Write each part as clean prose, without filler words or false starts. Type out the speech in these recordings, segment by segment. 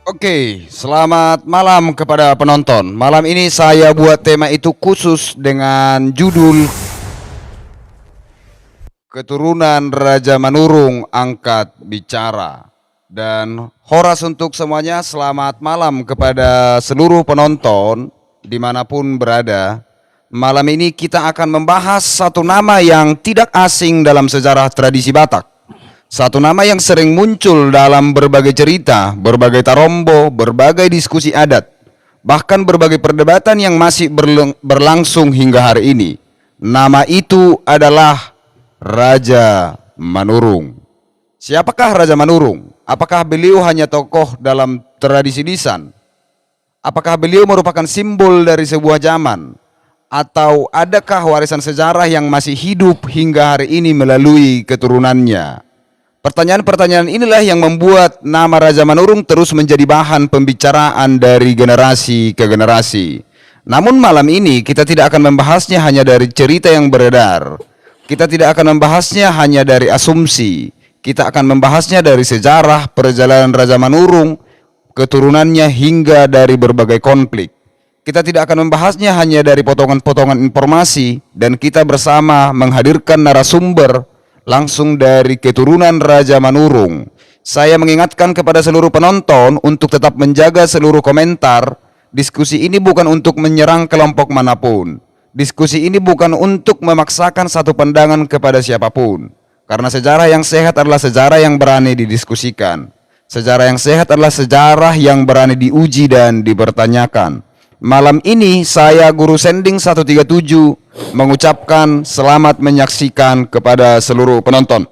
Oke, selamat malam kepada penonton. Malam ini saya buat tema itu khusus dengan judul Keturunan Raja Manurung Angkat Bicara. Dan horas untuk semuanya, selamat malam kepada seluruh penonton dimanapun berada. Malam ini kita akan membahas satu nama yang tidak asing dalam sejarah tradisi Batak. Satu nama yang sering muncul dalam berbagai cerita, berbagai tarombo, berbagai diskusi adat, bahkan berbagai perdebatan yang masih berlangsung hingga hari ini. Nama itu adalah Raja Manurung. Siapakah Raja Manurung? Apakah beliau hanya tokoh dalam tradisi lisan? Apakah beliau merupakan simbol dari sebuah zaman? Atau adakah warisan sejarah yang masih hidup hingga hari ini melalui keturunannya? Pertanyaan-pertanyaan inilah yang membuat nama Raja Manurung terus menjadi bahan pembicaraan dari generasi ke generasi. Namun malam ini kita tidak akan membahasnya hanya dari cerita yang beredar. Kita tidak akan membahasnya hanya dari asumsi. Kita akan membahasnya dari sejarah perjalanan Raja Manurung, keturunannya hingga dari berbagai konflik. Kita tidak akan membahasnya hanya dari potongan-potongan informasi, dan kita bersama menghadirkan narasumber langsung dari keturunan Raja Manurung. Saya mengingatkan kepada seluruh penonton untuk tetap menjaga seluruh komentar. Diskusi ini bukan untuk menyerang kelompok manapun. Diskusi ini bukan untuk memaksakan satu pandangan kepada siapapun. Karena sejarah yang sehat adalah sejarah yang berani didiskusikan. Sejarah yang sehat adalah sejarah yang berani diuji dan dipertanyakan. Malam ini saya Guru Sending 137 mengucapkan selamat menyaksikan kepada seluruh penonton.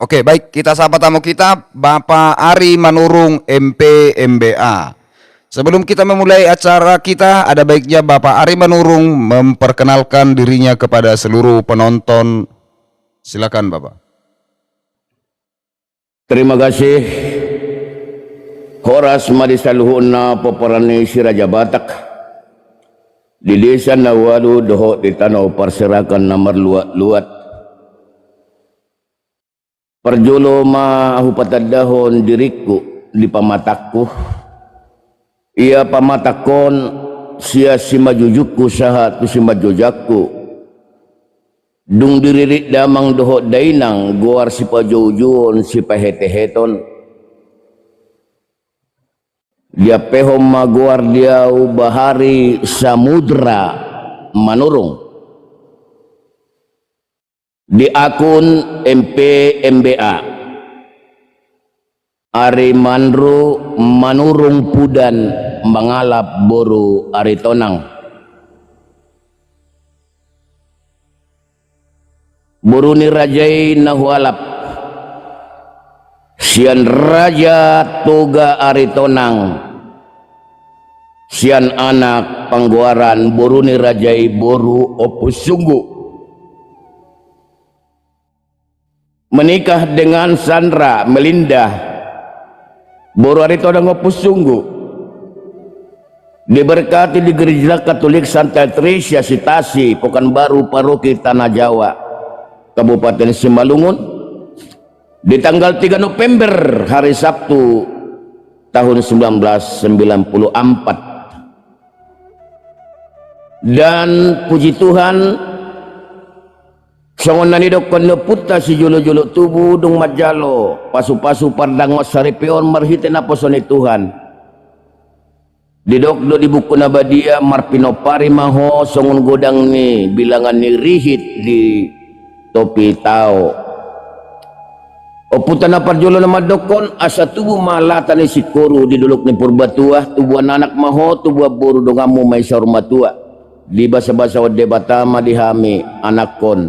Oke, baik, kita sapa tamu kita, Bapak Ari Manurung MP MBA. Sebelum kita memulai acara kita, ada baiknya Bapak Ari Manurung memperkenalkan dirinya kepada seluruh penonton. Silakan Bapak. Terima kasih. Horas madisaluhuna peperani si Raja Batak. Di desa Nawalu doho di tanah perserakan nomor luat-luat. Perjolo ma hupatadahon diriku di pamatakku. Ia pamatakon sia si majujuku saha tu si majojakku. Dung diririk damang doho dainang guar si pajoujuon si pahete-heton. Dia pehom maguar diau bahari samudra Manurung. Di akun MP MBA Ari Mandru Manurung Pudan Mangalap Boru Aritonang. Buruni Rajai Nahualap Sian Raja Toga Aritonang. Sian anak pangguaran Boruni Rajai Boru Opus Sunggu. Menikah dengan Sandra Melinda Boru Aritonang Opus Sunggu. Diberkati di Gereja Katolik Santa Tresia Sitasi Pekanbaru Paroki Tanah Jawa Kabupaten Simalungun di tanggal 3 November hari Sabtu tahun 1994. Dan puji Tuhan songon nanidok kono puta si jolo-jolo tubuh dung majalo pasu-pasu pardang saripion marhiten aposoni Tuhan didok do di buku nabadia marpino pari maho songon godang ni bilangan ni rihit di topi tao oputan aparjolo nama dokon asa tubuh malatan ni sikuru di duluk ni purbatuah tubuh anak maho tubuh buru dongamu may sarmatua di basa-basa wade batama dihami anak kon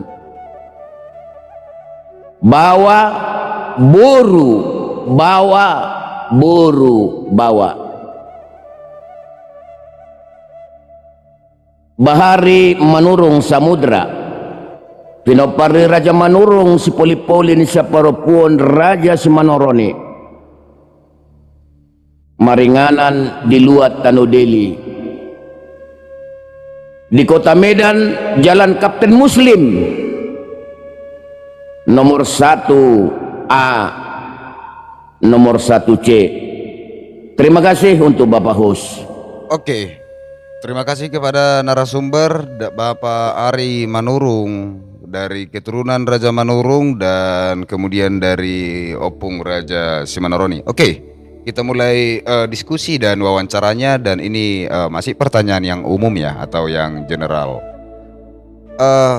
bawa buru bawa bahari Manurung Samudra pinopari Raja Manurung si poli-poli ni saparopuon Raja si Manoroni maringanan di luat Tanudeli di Kota Medan Jalan Kapten Muslim nomor 1A nomor 1C Terima kasih untuk Bapak host. Oke, terima kasih kepada narasumber Bapak Ari Manurung dari keturunan Raja Manurung dan kemudian dari Opung Raja Simanaroni. Oke, kita mulai diskusi dan wawancaranya, dan ini masih pertanyaan yang umum ya atau yang general.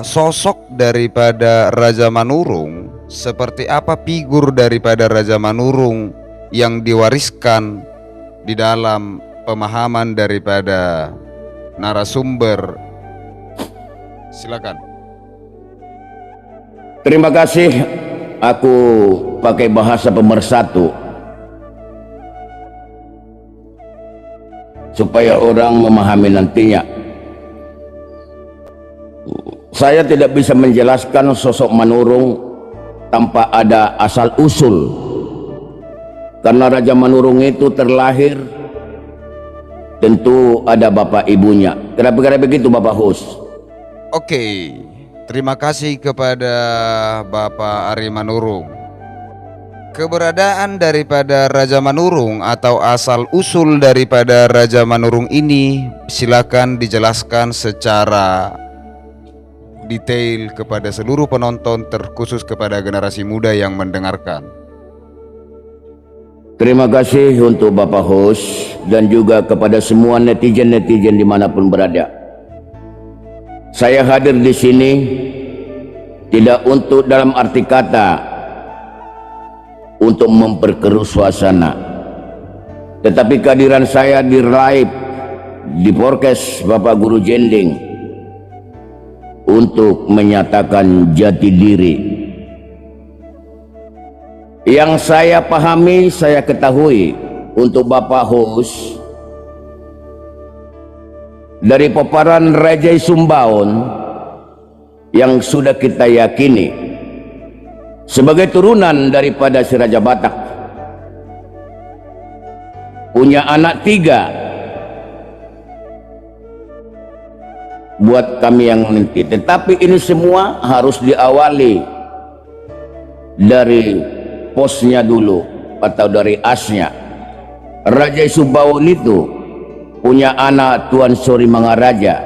Sosok daripada Raja Manurung, seperti apa figur daripada Raja Manurung yang diwariskan di dalam pemahaman daripada narasumber? Silakan. Terima kasih. Aku pakai bahasa pemersatu supaya orang memahami nantinya. Saya tidak bisa menjelaskan sosok Manurung tanpa ada asal usul, karena Raja Manurung itu terlahir tentu ada bapak ibunya. Kira-kira begitu Bapak host. Oke, terima kasih kepada Bapak Ari Manurung. Keberadaan daripada Raja Manurung atau asal usul daripada Raja Manurung ini silakan dijelaskan secara detail kepada seluruh penonton, terkhusus kepada generasi muda yang mendengarkan. Terima kasih untuk Bapak host dan juga kepada semua netizen-netizen dimanapun berada. Saya hadir di sini tidak untuk dalam arti kata untuk memperkeruh suasana, tetapi kehadiran saya di live di podcast Bapak Guru Jending untuk menyatakan jati diri. Yang saya pahami, saya ketahui untuk Bapak host, dari paparan Raja Sumbaon yang sudah kita yakini sebagai turunan daripada si Raja Batak, punya anak 3 buat kami yang nanti. Tetapi ini semua harus diawali dari posnya dulu atau dari asnya. Raja Sumbaon itu punya anak Tuan Sori Mangaraja.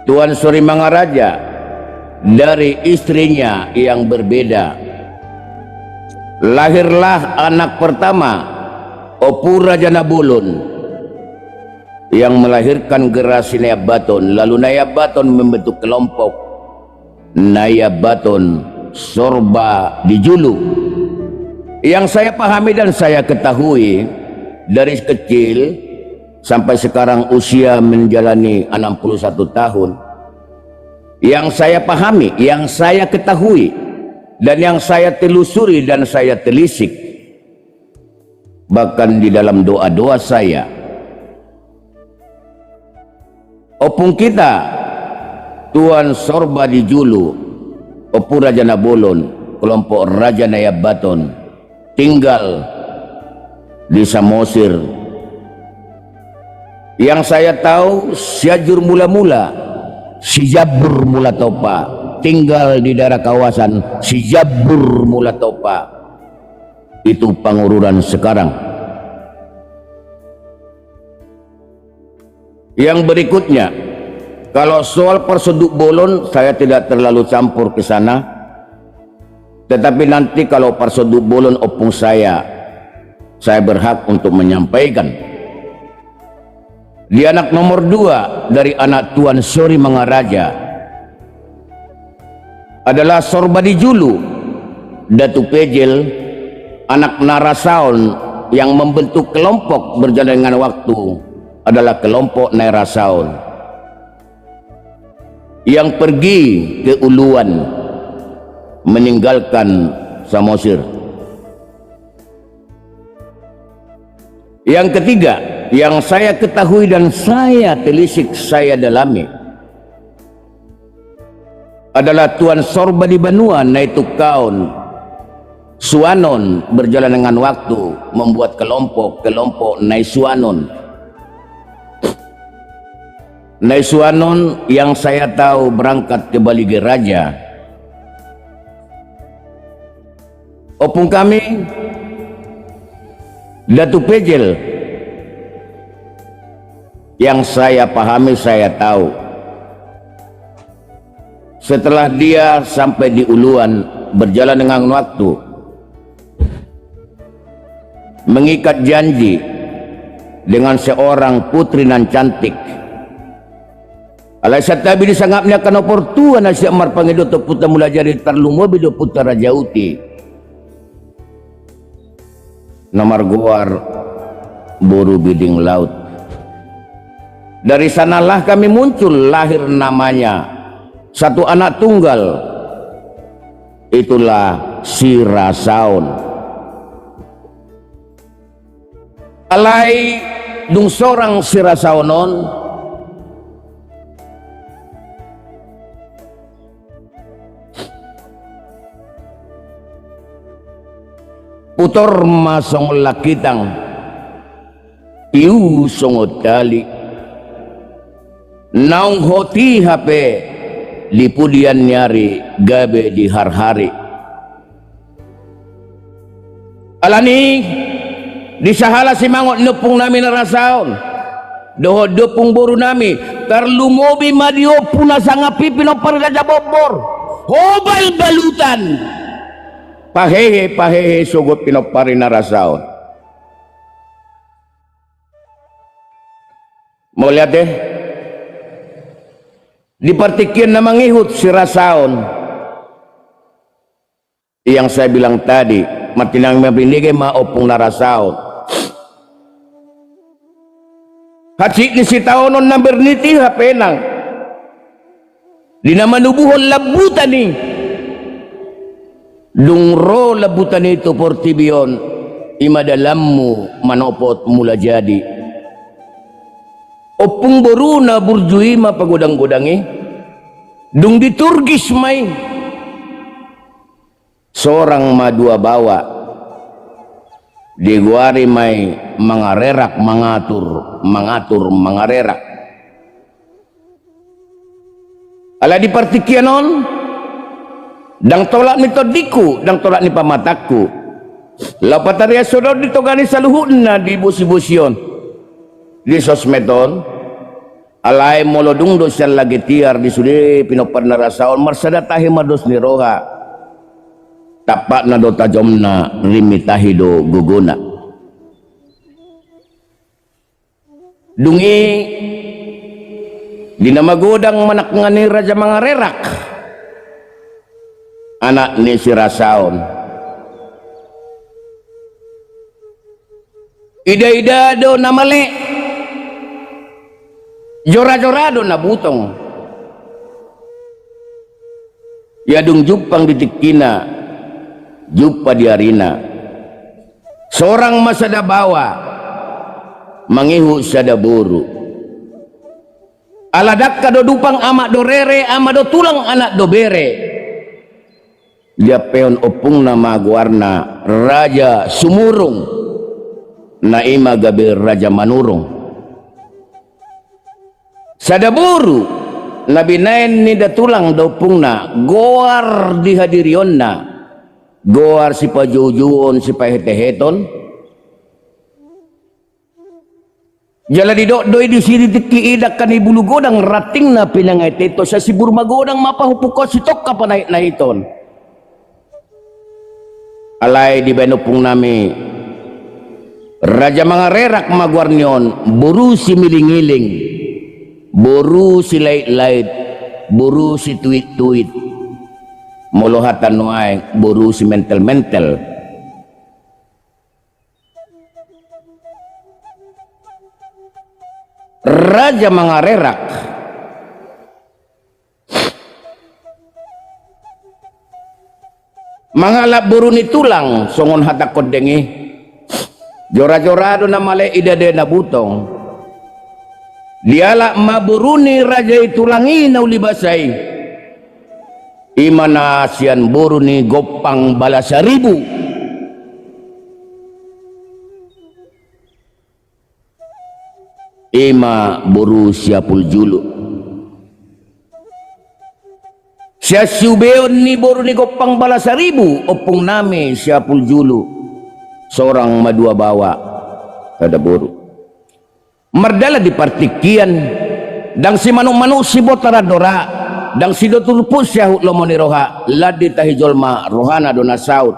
Tuan Sori Mangaraja dari istrinya yang berbeda. Lahirlah anak pertama Opu Raja Nabulun yang melahirkan generasi Nayabaton. Lalu Nayabaton membentuk kelompok Nayabaton Sorba di Julu. Yang saya pahami dan saya ketahui dari kecil sampai sekarang usia menjalani 61 tahun, yang saya pahami, yang saya ketahui, dan yang saya telusuri dan saya telisik, bahkan di dalam doa-doa saya, opung kita Tuan Sorba di Julu, Opu Raja Nabulun, kelompok Raja Nayabaton, tinggal di Samosir. Yang saya tahu, Syajur mula-mula Sijabur Mula Topa, tinggal di daerah kawasan Sijabur Mula Topa. Itu Pangururan sekarang. Yang berikutnya, kalau soal Persuduk Bolon, saya tidak terlalu campur ke sana. Tetapi nanti kalau Persuduk Bolon opung saya berhak untuk menyampaikan. Dia anak nomor 2 dari anak Tuan Sori Mangaraja adalah Sorba di Julu, Datu Pejel, anak Narasaon yang membentuk kelompok berjalan dengan waktu adalah kelompok Narasaon yang pergi ke Uluan meninggalkan Samosir. Yang ketiga, yang saya ketahui dan saya telisik, saya dalami, adalah Tuan Sorba di Banua, Naitu Kaun Suanon berjalan dengan waktu membuat kelompok Naisuanon. Naisuanon yang saya tahu berangkat ke Balige Raja. Opung kami Datu Pejel, yang saya pahami, saya tahu, setelah dia sampai di Uluan, berjalan dengan waktu, mengikat janji dengan seorang putri nan cantik. Alai satabi disangapnya kan oportuan si Amar Pangidoto putra mula jari tarlumo bido putra Raja Uti. Nomor Goar Buru Biding Laut. Dari sanalah kami muncul, lahir namanya satu anak tunggal, itulah si Rasaon. Alai dung sorang si Rasaonon putor masong lakitang iu songot tali naung hoti hape lipudian nyari gabe di har-hari alani disahala si mangot nepung nami narasaon doho depung boru nami tarlumobi madio puna sangapi pinopar raja bobor hobal balutan pahehe sugot pinopari narasaon. Mau lihat deh, dipartikin na mangihut si Rasaon yang saya bilang tadi, matinang mabinigay maopong narasaon. Hati ni si taonon na berniti hapenang di na manubuhon labutan ni dungro labutan itu portibion imadalammu manopot mula jadi opung boruna burjui ma pagodang-godangi dung diturgis may seorang madua bawa diguari may mangarerak mangarerak ala dipartikianon dang tolak ni todiku, dang tolak ni pamataku. Lapataria sodor ditogani saluhuna di busi-busion di sosmedon. Alai molodung dosan lagi tiar di sude pinopar narasaon marsada tahi mados ni roha. Tapak na dota jomna rimitahido guguna. Dungi dinamagodang manak ngani raja mangarerak. Anak ni si Rasaon ida-ida do namale jora-jora do nabutong yadung jupang ditikina jupa di arina seorang masada bawa mangihu sada buru aladak kado dupang amak do rere amak do tulang anak do bere dia peon opung nama guarna Raja Sumurung naima gabe Raja Manurung sadaburu nabi nain ni datulang dopungna goar dihadirionna goar si pajujuon si paheteheton jala didokdoi di sini tiki idak kan ibulu godang rating na pinangay teto sa sibur magodang mapahupukot si tok kapanay na hiton alai di benupung nami Raja Mangarerak maguarnyon buru si miling-iling buru si lait-lait buru si tuit-tuit molohatan nuay buru si mentel-mentel Raja Mangarerak mangalap buru ni tulang songon hatakod dengi jora-jorado na male idade na butong diala maburuni raja itulangi na ulibasay imana sian buru ni gopang balasaribu ima buru siapul julu siya subeon ni boro ni Gopang Balasaribu opung nami siapul julu seorang madua bawa sada boru mardala di partikian dang si manu-manu si botara dora dang si dotul pusya lomoni roha ladi tahijolma rohana dona saut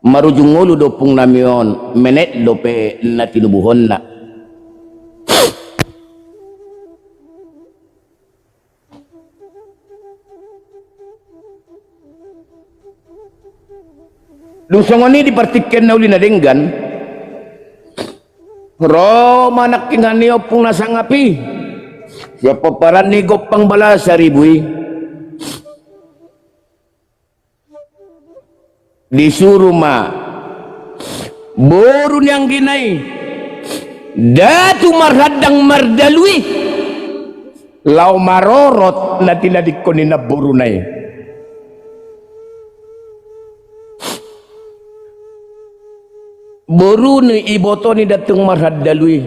marujung ngulu dopung namion menet dope na tinubuhon na Dusongoni di partiken na uli na denggan Roma nakingan niyo pong nasangapi siapa paran ni gopang bala sa ribuy disuruh ma boru niyang ginay datu marhadang mardalui law marorot na tinadik ko ni na boru na boru ni ibotoni datung marhadalui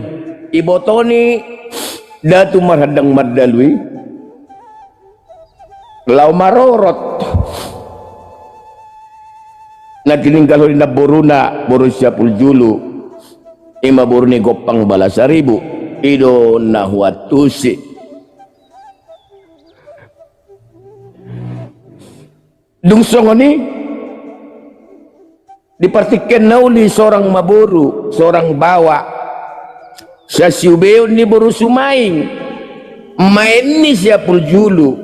ibotoni datu marhadang mardalui law marorot na tininggal na boruna boru siapul julu ima boru ni gopang bala saribu ido na huatusi dungsongoni dipartikan nauli seorang maburu seorang bawa sa siubeon ni boru sumaing main ni siapul julu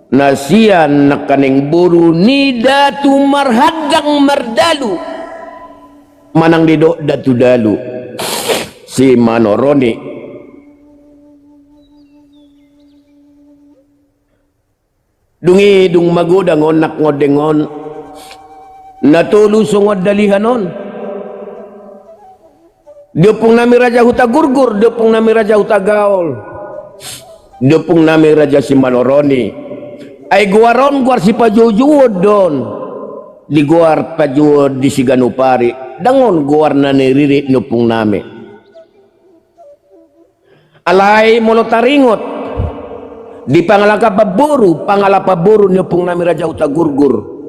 nasian nakaning boru ni datu marhadang mardalu manang didok datu dalu si manoroni dungi dung magodang onak ngodengon natulu sungod dalihanon diopong nami raja huta gurgur diopong nami raja huta gaol diopong nami raja si manoroni ay guaron guar si pajujuod don di guar pajuod di si ganupari dangon guar na niriri nupong nami alay molotaringot di pangalaka paburu nupong nami raja huta gurgur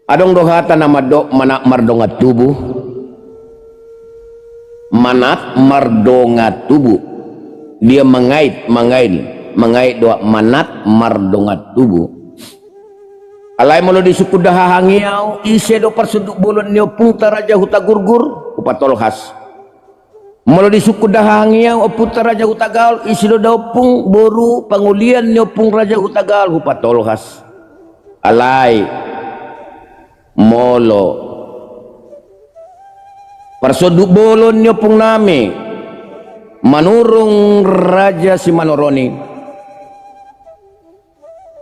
adong dohata na madok manak mardongat tubuh manak mardongat tubuh dia mengait doa manat mardongat tubuh alay molo di suku dahahangiau ise do persuduk bolon nyo puta raja huta gurgur upatolhas molo di suku dahahangiau puta raja huta gaul ise do daupung boru pangulian nyo pung raja huta gaul upatolhas alay molo persuduk bolon nyo pung nami manurung raja si manoroni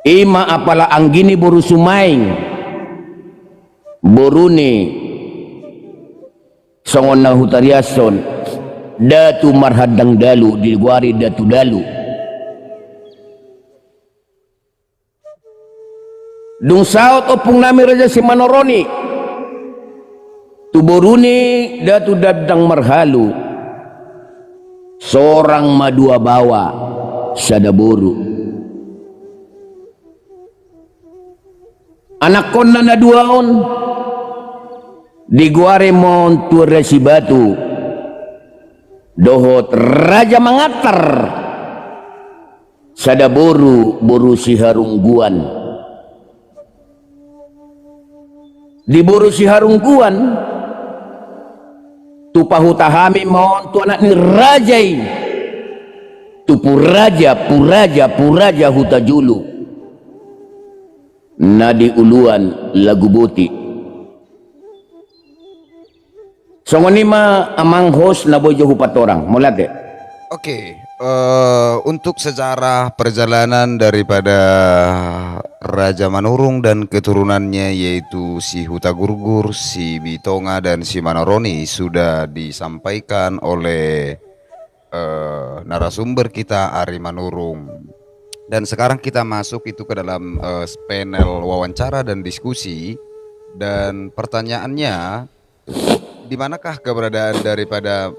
ima apala anggini boru sumaing boruni songon na hutariason datu marhadang dalu di guari datu dalu dung saot opung nami raja si manoroni tu boruni datu dadang marhalu seorang madua bawa sadaboru anak konna na duaon di guare mon tuara si batu dohot raja mangatar sadaboru boru si harungguan di boru si harungguan tu pahutahami mon tu anak ni rajai tu puraja huta julu nadi uluan lagu boti songonima amang host na bojo hupatorang mulate Oke, untuk sejarah perjalanan daripada Raja Manurung dan keturunannya yaitu si Huta Gurgur, si Bitonga dan si Manoroni sudah disampaikan oleh narasumber kita Ari Manurung. Dan sekarang kita masuk itu ke dalam panel wawancara dan diskusi. Dan pertanyaannya, di manakah keberadaan daripada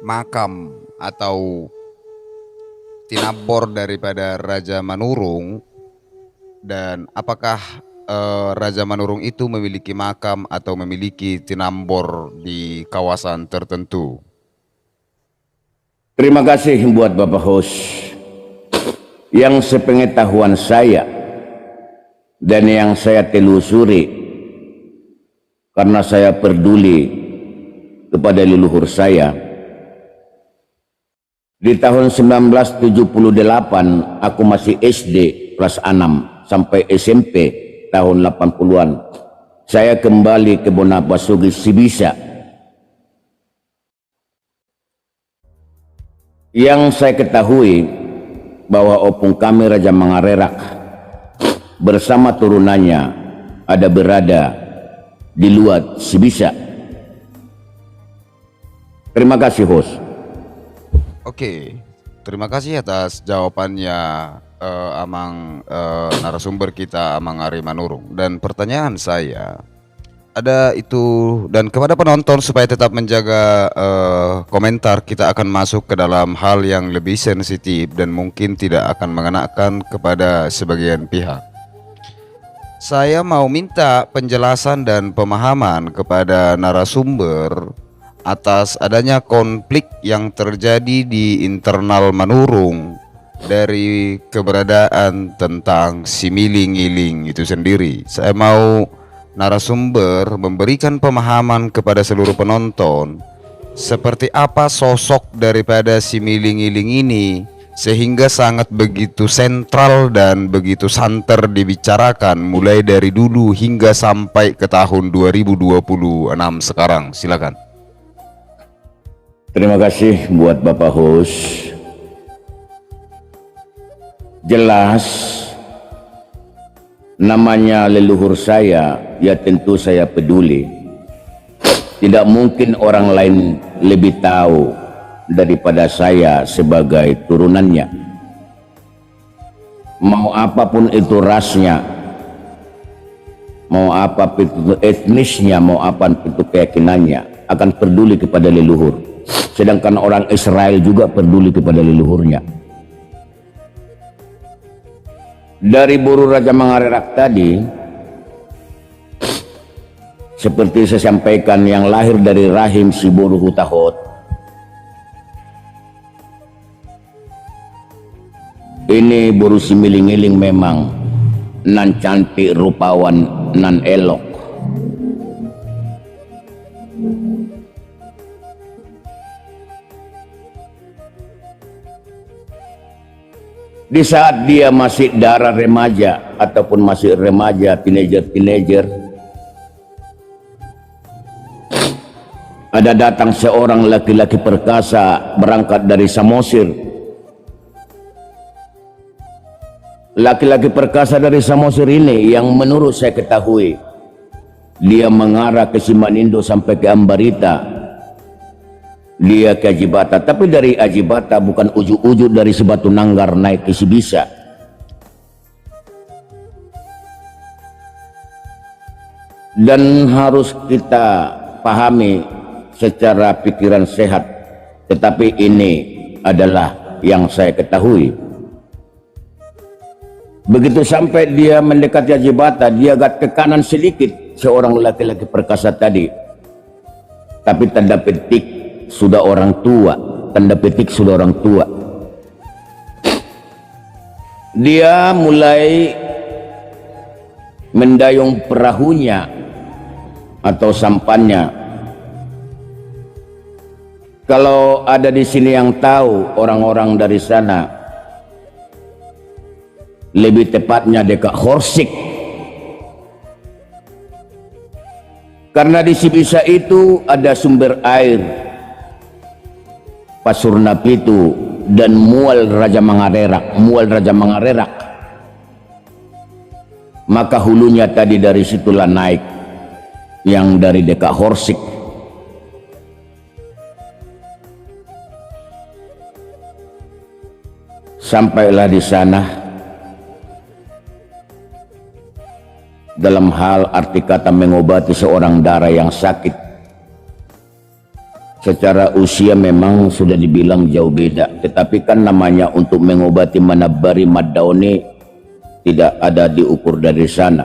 makam atau tinabor daripada Raja Manurung, dan apakah Raja Manurung itu memiliki makam atau memiliki tinambor di kawasan tertentu? Terima kasih buat Bapak host. Yang sepengetahuan saya dan yang saya telusuri, karena saya peduli kepada leluhur saya, di tahun 1978 aku masih SD kelas 6 sampai SMP tahun 80-an. Saya kembali ke Bonabasugi Sibisa. Yang saya ketahui bahwa opung kami Raja Mangarerak bersama turunannya ada berada di luar Sibisa. Terima kasih host. Oke, terima kasih atas jawabannya Amang narasumber kita Amang Ari Manurung. Dan pertanyaan saya ada itu, dan kepada penonton supaya tetap menjaga komentar, kita akan masuk ke dalam hal yang lebih sensitif dan mungkin tidak akan mengenakan kepada sebagian pihak. Saya mau minta penjelasan dan pemahaman kepada narasumber atas adanya konflik yang terjadi di internal Manurung dari keberadaan tentang si Miling-Iling itu sendiri. Saya mau narasumber memberikan pemahaman kepada seluruh penonton seperti apa sosok daripada si Miling-Iling ini sehingga sangat begitu sentral dan begitu santer dibicarakan mulai dari dulu hingga sampai ke tahun 2026 sekarang. Silakan. Terima kasih buat Bapak host. Jelas namanya leluhur saya, ya tentu saya peduli. Tidak mungkin orang lain lebih tahu daripada saya sebagai turunannya. Mau apapun itu rasnya, mau apa itu etnisnya, mau apa itu keyakinannya, akan peduli kepada leluhur. Sedangkan orang Israel juga peduli kepada leluhurnya. Dari Buru Raja Mangarerak tadi, seperti saya sampaikan, yang lahir dari rahim si Buru Hutahot, ini Buru si Miling-Iling memang nan cantik, rupawan, nan elok. Di saat dia masih darah remaja ataupun masih remaja, teenager, ada datang seorang laki-laki perkasa berangkat dari Samosir. Laki-laki perkasa dari Samosir ini yang menurut saya ketahui, dia mengarah ke Simanindo sampai ke Ambarita. Dia ke Ajibata, tapi dari Ajibata bukan ujuk-ujuk dari Sebatu Nanggar naik ke Sibisa. Dan harus kita pahami secara pikiran sehat, tetapi ini adalah yang saya ketahui. Begitu sampai dia mendekati Ajibata, dia agak ke kanan sedikit, seorang laki-laki perkasa tadi, tapi tanda petik sudah orang tua, tanda petik sudah orang tua. Dia mulai mendayung perahunya atau sampannya. Kalau ada di sini yang tahu, orang-orang dari sana, lebih tepatnya dekat Horsik, karena di Sibisa itu ada sumber air Pasurna Pitu dan Mual Raja Mangarerak, maka hulunya tadi dari situlah naik yang dari dekat Horsik. Sampailah di sana. Dalam hal arti kata mengobati seorang dara yang sakit, secara usia memang sudah dibilang jauh beda, tetapi kan namanya untuk mengobati Manabari Madaoni tidak ada diukur dari sana.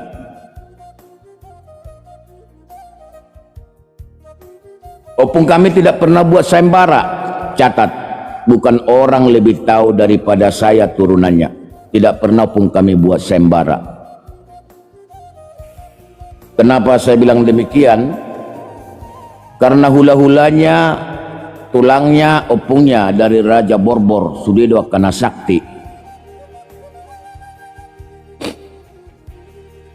Opung kami tidak pernah buat sayembara. Catat, bukan orang lebih tahu daripada saya turunannya. Tidak pernah opung kami buat sayembara. Kenapa saya bilang demikian? Karena hula-hulanya, tulangnya, opungnya dari Raja Borbor Sudedo Kanasakti.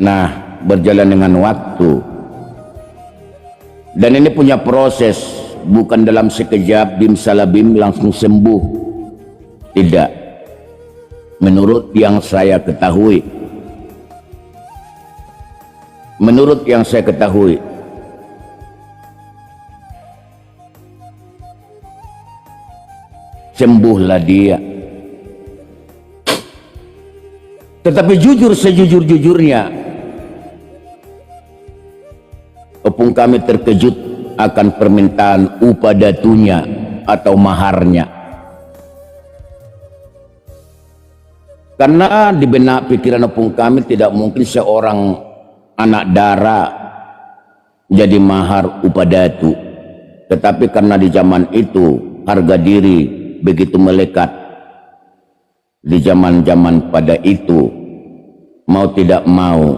Nah, berjalan dengan waktu. Dan ini punya proses, bukan dalam sekejap bim salabim langsung sembuh. Tidak. Menurut yang saya ketahui. Sembuhlah dia. Tetapi jujur sejujur-jujurnya, opung kami terkejut akan permintaan upah datunya atau maharnya. Karena di benak pikiran opung kami tidak mungkin seorang anak dara jadi mahar upah datu. Tetapi karena di zaman itu harga diri begitu melekat, di zaman-zaman pada itu mau tidak mau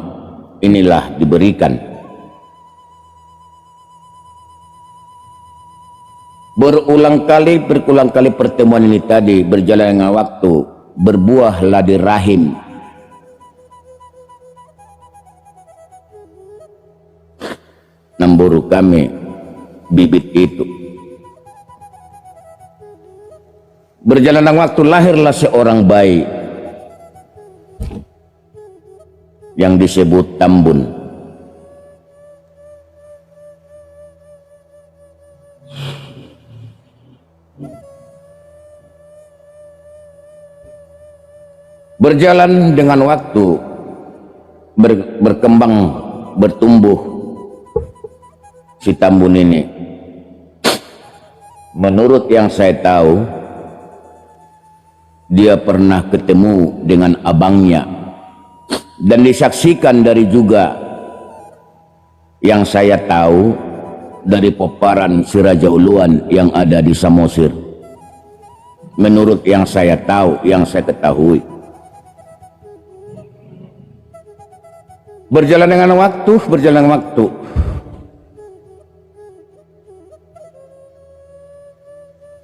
inilah diberikan. Berulang kali pertemuan ini tadi berjalan dengan waktu, berbuahlah di rahim. Namburu kami bibit itu. Berjalan dengan waktu lahirlah seorang bayi yang disebut Tambun. Berjalan dengan waktu, berkembang, bertumbuh si Tambun ini. Menurut yang saya tahu, dia pernah ketemu dengan abangnya, dan disaksikan dari juga yang saya tahu dari paparan si Raja Uluan yang ada di Samosir. Menurut yang saya tahu, yang saya ketahui. Berjalan dengan waktu,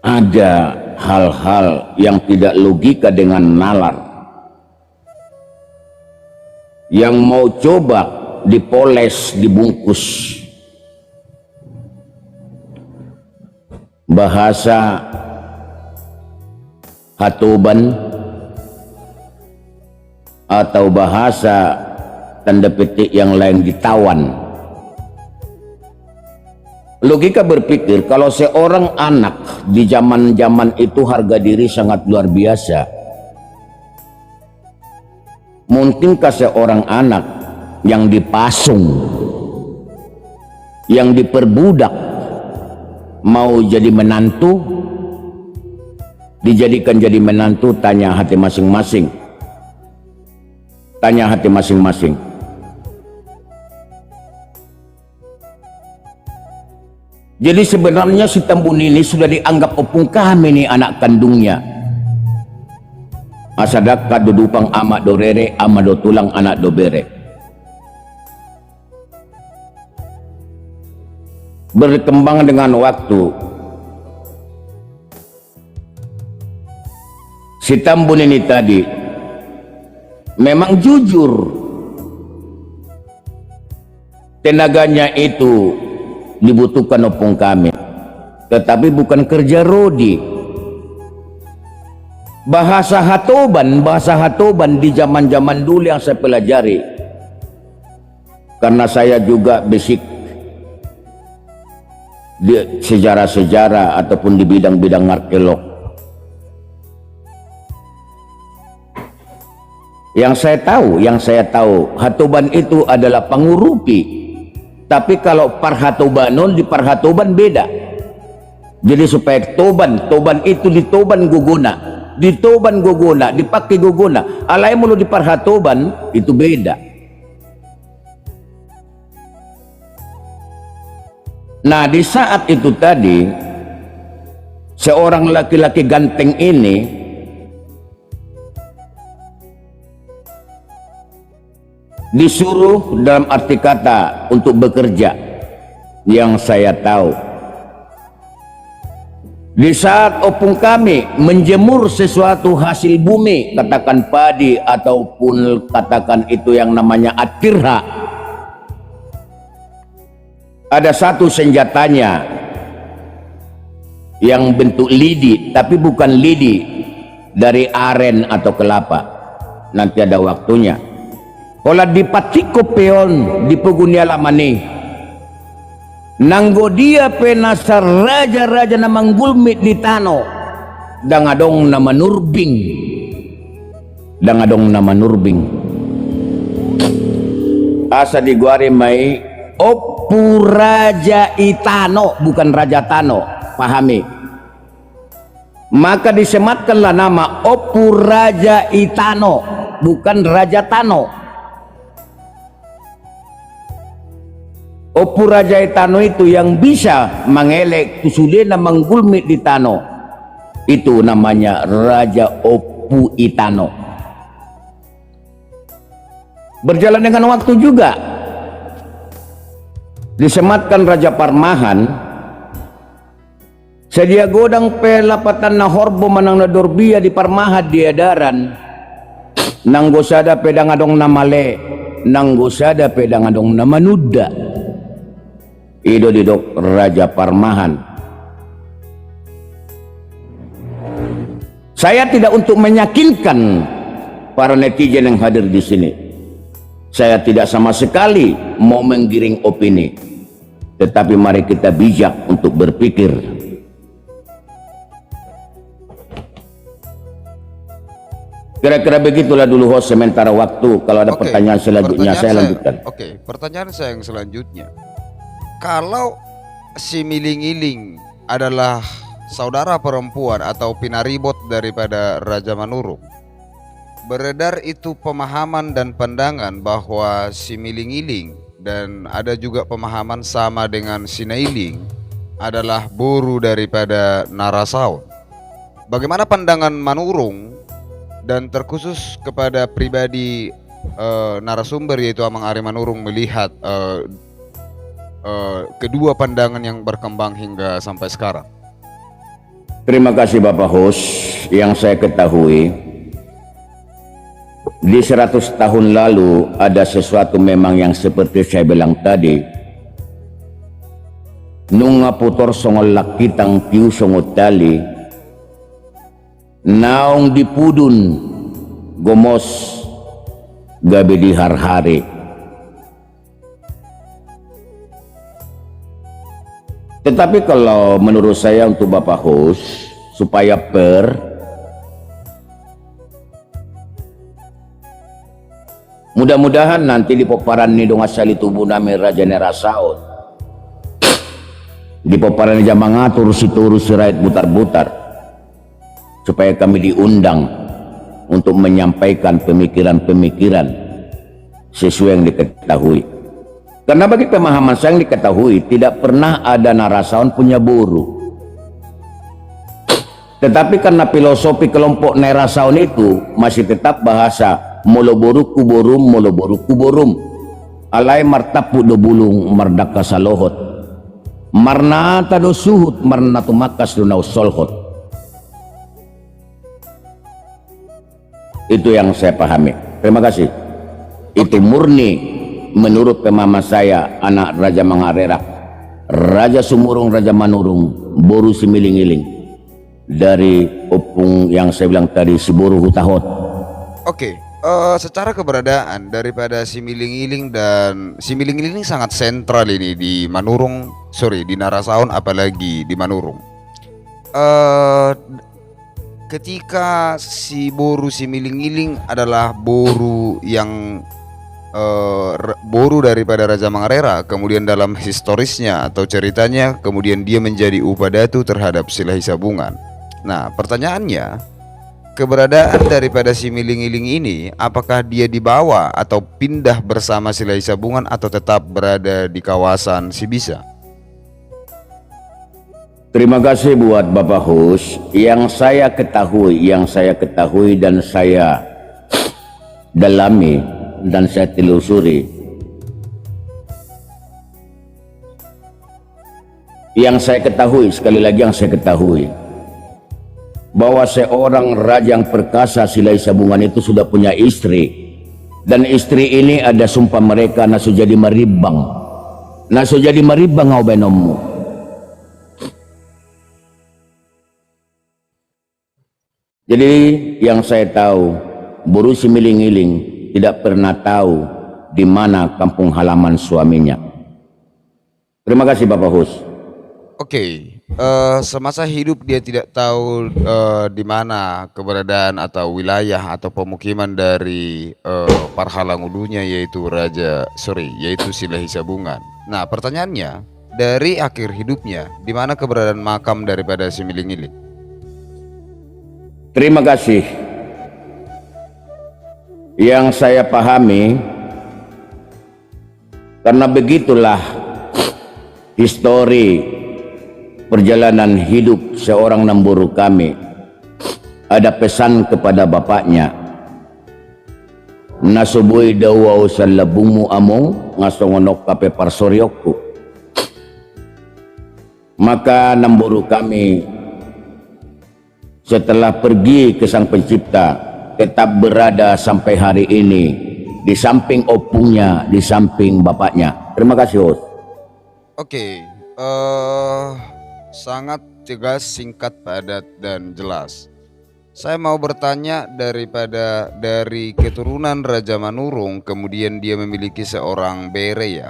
ada hal-hal yang tidak logika dengan nalar, yang mau coba dipoles, dibungkus. Bahasa hatuban atau bahasa tanda petik yang lain ditawan. Logika berpikir kalau seorang anak di zaman-zaman itu harga diri sangat luar biasa. Mungkinkah seorang anak yang dipasung, yang diperbudak, mau jadi menantu, dijadikan jadi menantu? Tanya hati masing-masing. Tanya hati masing-masing. Jadi sebenarnya si Tambun ini sudah dianggap opung kami nih, anak kandungnya. Asadak kadudupang amak dorere, ama do tulang anak do bere. Berkembang dengan waktu, si Tambun ini tadi memang jujur, tenaganya itu dibutuhkan opung kami, tetapi bukan kerja rodi. Bahasa hatoban di zaman-zaman dulu yang saya pelajari, karena saya juga basic di sejarah-sejarah ataupun di bidang-bidang arkeolog. Yang saya tahu hatoban itu adalah pangurupi. Tapi kalau parhatobanon di parhatoban beda. Jadi supaya toban itu ditoban guguna, dipakai guguna. Alai mulu di parhatoban itu beda. Nah, di saat itu tadi seorang laki-laki ganteng ini disuruh dalam arti kata untuk bekerja. Yang saya tahu, di saat opung kami menjemur sesuatu hasil bumi, katakan padi ataupun katakan itu yang namanya atirha, ada satu senjatanya yang bentuk lidi, tapi bukan lidi dari aren atau kelapa. Nanti ada waktunya. Kalau dipatiko peon di pegunia lamani, nanggo dia penasar raja-raja na manggulmit di tano, dangadong na manurbing, dangadong na manurbing. Asa di guari may Opu Raja Itano, bukan Raja Tano, pahami. Maka disematkanlah nama Opu Raja Itano, bukan Raja Tano. Opu Raja Itano itu yang bisa mengelek tusule na manggulmit di Tano, itu namanya Raja Opu Itano. Berjalan dengan waktu juga disematkan Raja Parmahan, sedia godang pelapatan na horbo manang na dorbia di Parmahan di edaran, nanggosada pedang adong namale, nanggosada pedang adong namanuda. Ido didok Raja Parmahan. Saya tidak untuk meyakinkan para netizen yang hadir di sini. Saya tidak sama sekali mau menggiring opini. Tetapi mari kita bijak untuk berpikir. Kira-kira begitulah dulu host, sementara waktu. Kalau ada pertanyaan selanjutnya saya lanjutkan. Oke, pertanyaan saya yang selanjutnya. Kalau si Miling-Iling adalah saudara perempuan atau pinaribot daripada Raja Manurung, beredar itu pemahaman dan pandangan bahwa si Miling-Iling dan ada juga pemahaman sama dengan si Nailing adalah boru daripada Narasaon. Bagaimana pandangan Manurung dan terkhusus kepada pribadi narasumber yaitu Amang Ari Manurung melihat kedua pandangan yang berkembang hingga sampai sekarang? Terima kasih Bapak host. Yang saya ketahui, di 100 tahun lalu ada sesuatu memang yang seperti saya bilang tadi. Nung putor songol lakitang tiu songot tali, naong dipudun gomos gabi di har-hari. Tetapi kalau menurut saya untuk Bapak host, supaya mudah-mudahan nanti di paparan ni dong asali tubuh nami Raja Nerasaon, di paparan ni jamang ngatur si turus sirait butar-butar, supaya kami diundang untuk menyampaikan pemikiran-pemikiran sesuai yang diketahui. Karena bagi pemahaman saya yang diketahui, tidak pernah ada Narasaon punya boru. Tetapi karena filosofi kelompok Narasaon itu masih tetap bahasa moloboru kuborum, alai martapu do bulung mardaka salohot, marna tado suhut marna tumakas dunau solhot. Itu yang saya pahami. Terima kasih. Itu murni menurut pemahaman saya, anak Raja Mangarerak, Raja Sumurung, Raja Manurung, boru si Miling-Iling, dari opung yang saya bilang tadi, si boru hutahot. Oke, secara keberadaan daripada si Miling-Iling dan si Miling-Iling sangat sentral ini di Manurung, di Narasaon apalagi di Manurung. Ketika si boru si Miling-Iling adalah boru yang boru daripada Raja Mangarera, kemudian dalam historisnya atau ceritanya kemudian dia menjadi upadatu terhadap Silai Sabungan. Nah, pertanyaannya, keberadaan daripada si Miling-Iling ini apakah dia dibawa atau pindah bersama Silai Sabungan atau tetap berada di kawasan Sibisa? Terima kasih buat Bapak Hus. Yang saya ketahui dan saya dalami dan saya telusuri, sekali lagi yang saya ketahui, bahwa seorang raja yang perkasa Silai Sabungan itu sudah punya istri, dan istri ini ada sumpah mereka nasu jadi maribang ngau benommu. Jadi yang saya tahu, Buru Similing-iling tidak pernah tahu di mana kampung halaman suaminya. Terima kasih Bapak Hus. Oke, semasa hidup dia tidak tahu di mana keberadaan atau wilayah atau pemukiman dari Parhalangulunya, yaitu Silai Sabungan. Nah, pertanyaannya, dari akhir hidupnya, di mana keberadaan makam daripada Similing-iling? Terima kasih. Yang saya pahami, karena begitulah histori perjalanan hidup seorang Namburu kami, ada pesan kepada bapaknya, nasubui dawau salabumu among ngasongonok kape parsoryokku. Maka Namburu kami setelah pergi ke Sang Pencipta tetap berada sampai hari ini di samping opungnya, di samping bapaknya. Terima kasih, Host. Oke, sangat tegas, singkat, padat, dan jelas. Saya mau bertanya, dari keturunan Raja Manurung, kemudian dia memiliki seorang bere,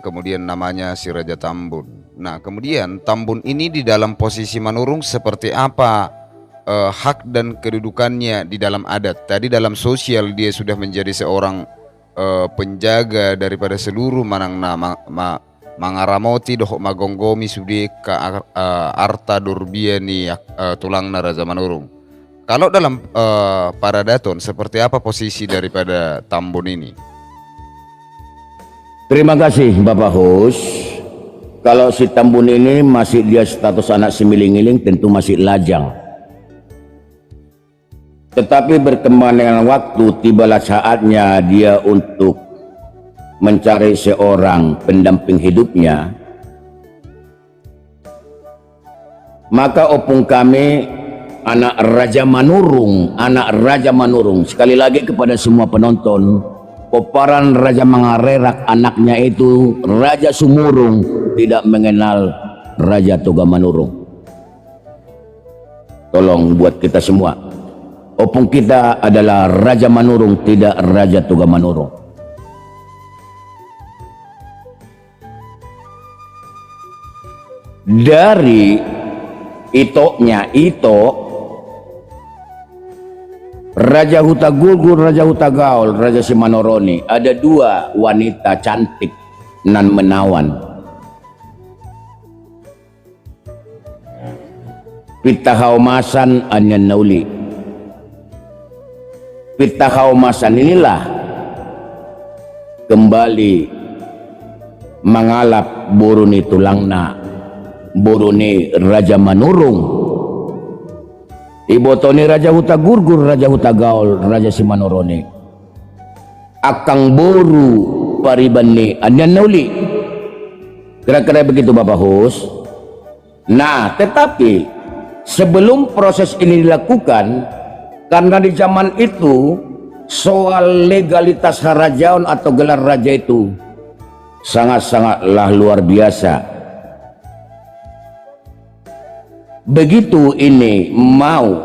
kemudian namanya si Raja Tambun. Nah, kemudian Tambun ini di dalam posisi Manurung seperti apa hak dan kedudukannya di dalam adat? Tadi dalam sosial dia sudah menjadi seorang penjaga daripada seluruh Mangaramoti dohok magonggomi sudi ka arta durbiani tulangna Raja Manurung. Kalau dalam Paradaton seperti apa posisi daripada Tambun ini? Terima kasih Bapak Hus. Kalau si Tambun ini masih dia status anak Similing-iling, tentu masih lajang. Tetapi berkembang dengan waktu, tibalah saatnya dia untuk mencari seorang pendamping hidupnya. Maka opung kami, anak Raja Manurung, sekali lagi kepada semua penonton, Poparan Raja Mangarerak anaknya itu Raja Sumurung tidak mengenal Raja Toga Manurung. Tolong buat kita semua, opung kita adalah Raja Manurung, tidak Raja Toga Manurung. Dari Ito Raja Hutagulgur, Raja Hutagaul, Raja Simanoroni, ada dua wanita cantik nan menawan. Pitahaumasan Anyan Nauli. Pitahaumasan inilah kembali mengalap buruni tulangna, buruni Raja Manurung. Ibotoni Raja Hutagurgur, Raja Hutagaul, Raja Simanoroni. Akang boru paribani Anyan Nauli. Kira-kira begitu Bapak Hus. Nah, tetapi sebelum proses ini dilakukan, karena di zaman itu soal legalitas harajaon atau gelar raja itu sangat-sangatlah luar biasa. Begitu ini mau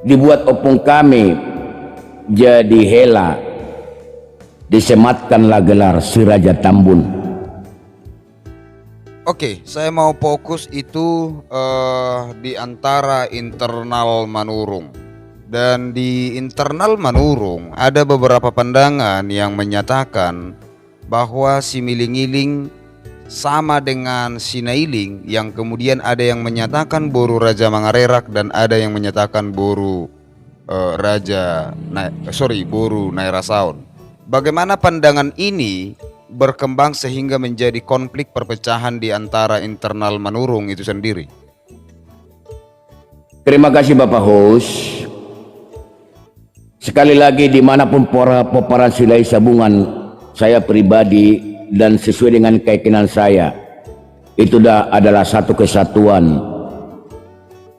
dibuat opung kami jadi hela, disematkanlah gelar si Raja Tambun. Oke, saya mau fokus itu di antara internal Manurung. Dan di internal Manurung ada beberapa pandangan yang menyatakan bahwa Similing-iling sama dengan Sinailing, yang kemudian ada yang menyatakan boru Raja Mangarerak dan ada yang menyatakan boru boru Nairasaon. Bagaimana pandangan ini berkembang sehingga menjadi konflik perpecahan di antara internal Manurung itu sendiri? Terima kasih Bapak host. Sekali lagi dimanapun paparan Silai Sabungan, saya pribadi dan sesuai dengan keyakinan saya, itu adalah satu kesatuan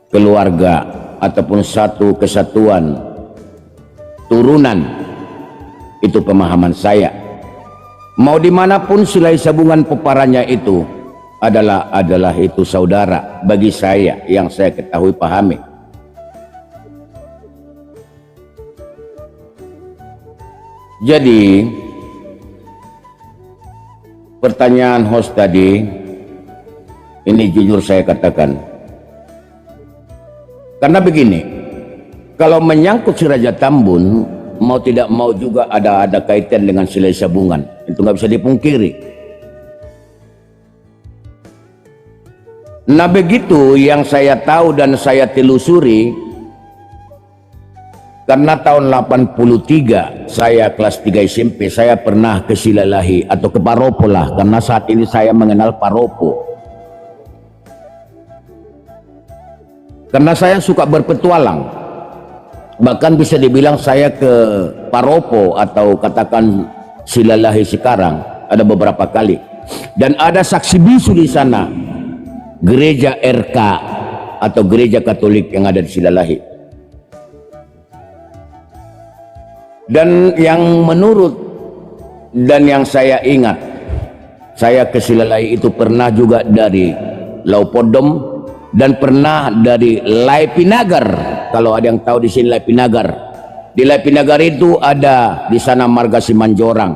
keluarga ataupun satu kesatuan turunan. Itu pemahaman saya. Mau dimanapun Silai Sabungan peparannya itu adalah itu saudara bagi saya yang saya ketahui pahami. Jadi pertanyaan host tadi ini jujur saya katakan, karena begini, kalau menyangkut si Raja Tambun, mau tidak mau juga ada kaitan dengan Silai Sabungan, itu nggak bisa dipungkiri. Nah begitu yang saya tahu dan saya telusuri, karena tahun 83 saya kelas 3 SMP, saya pernah ke Silalahi atau ke Paropo lah, karena saat ini saya mengenal Paropo. Karena saya suka berpetualang, bahkan bisa dibilang saya ke Paropo atau katakan Silalahi sekarang ada beberapa kali, dan ada saksi bisu di sana, gereja RK atau gereja Katolik yang ada di Silalahi. Dan yang menurut dan yang saya ingat, saya ke Silalahi itu pernah juga dari Laupodom dan pernah dari Laipinagar. Kalau ada yang tahu di sini Laipinagar, di Laipinagar itu ada di sana Marga Simanjorang,